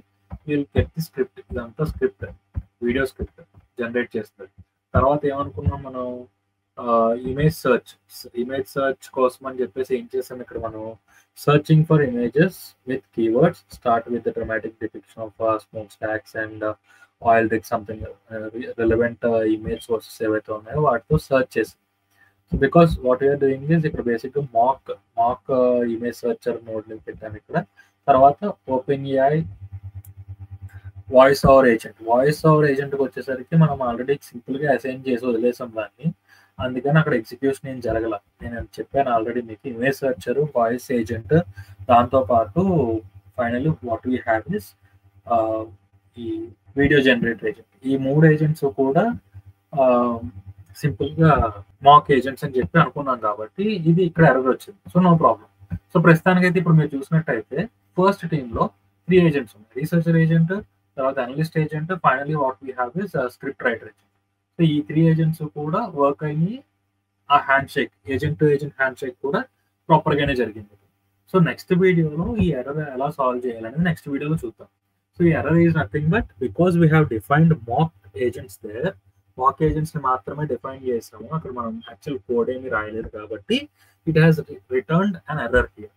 will get the script. ఇదంతా స్క్రిప్ట్, వీడియో స్క్రిప్ట్ జనరేట్ చేస్తుంది. తర్వాత ఏమనుకున్నాం మనం, ఇమేజ్ సర్చ్ కోసం అని చెప్పేసి ఏం చేసాం, ఇక్కడ మనం searching for images with keywords, start with the dramatic depiction of smokestacks and oil rig, something relevant image sources ఏవైతే ఉన్నాయో వాటితో సెర్చ్ చేసి. So because what you're doing is ఇక్కడ బేసిక్గా మాక్ ఇమేజ్ సర్చర్ నోడ్ని పెట్టాను ఇక్కడ. తర్వాత ఓపెన్ AI వాయిస్ ఓవర్ ఏజెంట్కి వచ్చేసరికి మనం ఆల్రెడీ సింపుల్గా అసైన్ చేసి వదిలేసాం దాన్ని, అందుకని అక్కడ ఎగ్జిక్యూషన్ ఏం జరగల. నేను చెప్పాను ఆల్రెడీ మీకు, ఇమేజ్ సర్చర్, వాయిస్ ఏజెంట్, దాంతోపాటు finally what we have is ఈ వీడియో జనరేటర్ ఏజెంట్. ఈ 3 ఏజెంట్స్ కూడా సింపుల్గా మాక్ ఏజెంట్స్ అని చెప్పి అనుకున్నాం కాబట్టి ఇది ఇక్కడ ఎర్రర్ వచ్చింది. So no problem. సో ప్రస్తుతానికైతే ఇప్పుడు మీరు చూసినట్టయితే ఫస్ట్ టీంలో 3 ఏజెంట్స్ ఉన్నాయి. రీసెర్చర్ ఏజెంట్, తర్వాత analyst agent, finally what we have is script writer agent. So ఈ 3 ఏజెంట్స్ కూడా వర్క్ అయ్యి ఆ hand shake, agent to agent hand shake కూడా ప్రాపర్గానే జరిగింది. సో నెక్స్ట్ వీడియోలో ఈ ఎర్రర్ ఎలా సాల్వ్ చేయాలనేది నెక్స్ట్ వీడియోలో చూద్దాం. సో ఈ error is nothing but because we have defined mock agents there, mock agents ని మాత్రమే డిఫైన్ చేసాము, అక్కడ మనం యాక్చువల్ కోడ్ ఏమి రాయలేదు కాబట్టి it has returned an error here.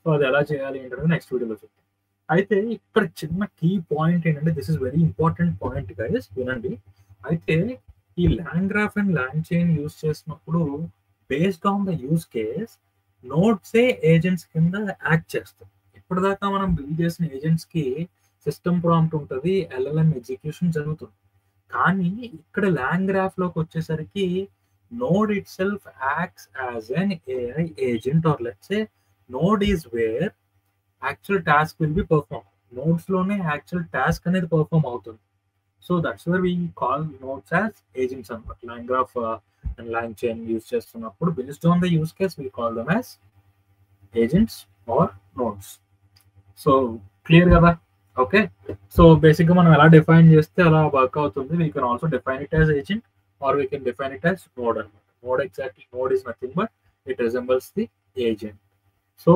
So అది ఎలా చేయాలి ఏంటంటే నెక్స్ట్ వీడియోలో చూద్దాం. అయితే ఇక్కడ చిన్న కీ పాయింట్ ఏంటంటే, this is very important point guys, వినండి. అయితే ఈ land graph and LangChain use చేసినప్పుడు based on the use case నోడ్సే agents కింద యాక్ట్ చేస్తాం. ఇప్పటిదాకా మనం బిల్డ్ చేసిన ఏజెంట్స్ కి సిస్టమ్ ప్రాంప్ట్ ఉంటుంది, ఎల్ఎల్ఎం ఎగ్జిక్యూషన్ జరుగుతుంది. కానీ ఇక్కడ ల్యాండ్ గ్రాఫ్ లోకి వచ్చేసరికి node it self acts as N AI agent, are let's say node is where actual task will be perform. Nodes లోనే యాక్చువల్ టాస్క్ అనేది పర్ఫార్మ్ అవుతుంది. So that's where we call nodes as agents అన్నమాట. LangGraph and LangChain use చేస్తున్నప్పుడు based on the use case we call them as agents or nodes. So clear కదా? ఓకే. సో బేసిక్గా మనం ఎలా డిఫైన్ చేస్తే అలా వర్క్ అవుతుంది. We can also define it as agent or we can define it as node అనమాట. Node exactly, node is nothing but it resembles the agent. So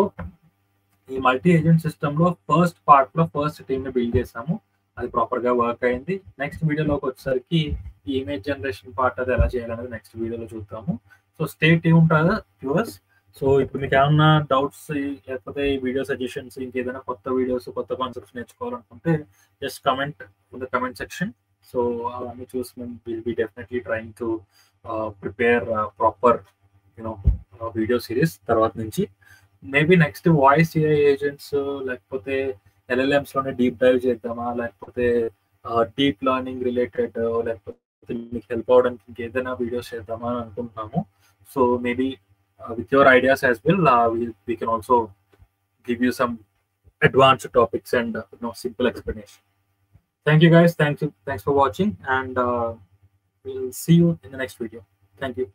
ఈ మల్టీ ఏజెంట్ సిస్టంలో ఫస్ట్ పార్ట్లో ఫస్ట్ టీమ్ని బిల్డ్ చేసాము, అది ప్రాపర్గా వర్క్ అయింది. నెక్స్ట్ వీడియోలోకి వచ్చేసరికి ఈ ఇమేజ్ జనరేషన్ పార్ట్ అది ఎలా చేయాలనేది నెక్స్ట్ వీడియోలో చూద్దాము. So stay tuned viewers. So ఇప్పుడు మీకు ఏమన్నా డౌట్స్ లేకపోతే ఈ వీడియో సజెషన్స్, ఇంకేదైనా కొత్త వీడియోస్, కొత్త కాన్సెప్ట్స్ నేర్చుకోవాలనుకుంటే just comment in the comment section. So అవన్నీ చూసి మేము will be definitely trying to prepare proper video series తర్వాత నుంచి. Maybe next voice AI agents లేకపోతే ఎల్ఎల్ఎంస్ లోనే డీప్ డైవ్ చేద్దామా, లేకపోతే డీప్ లెర్నింగ్ రిలేటెడ్, లేకపోతే మీకు హెల్ప్ అవడానికి ఇంకేదైనా వీడియోస్ చేద్దామా అని అనుకుంటున్నాము. So maybe with your ideas as well, we can also give you some advanced topics and simple explanation. Thank you guys, thanks for watching, and we'll see you in the next video. Thank you.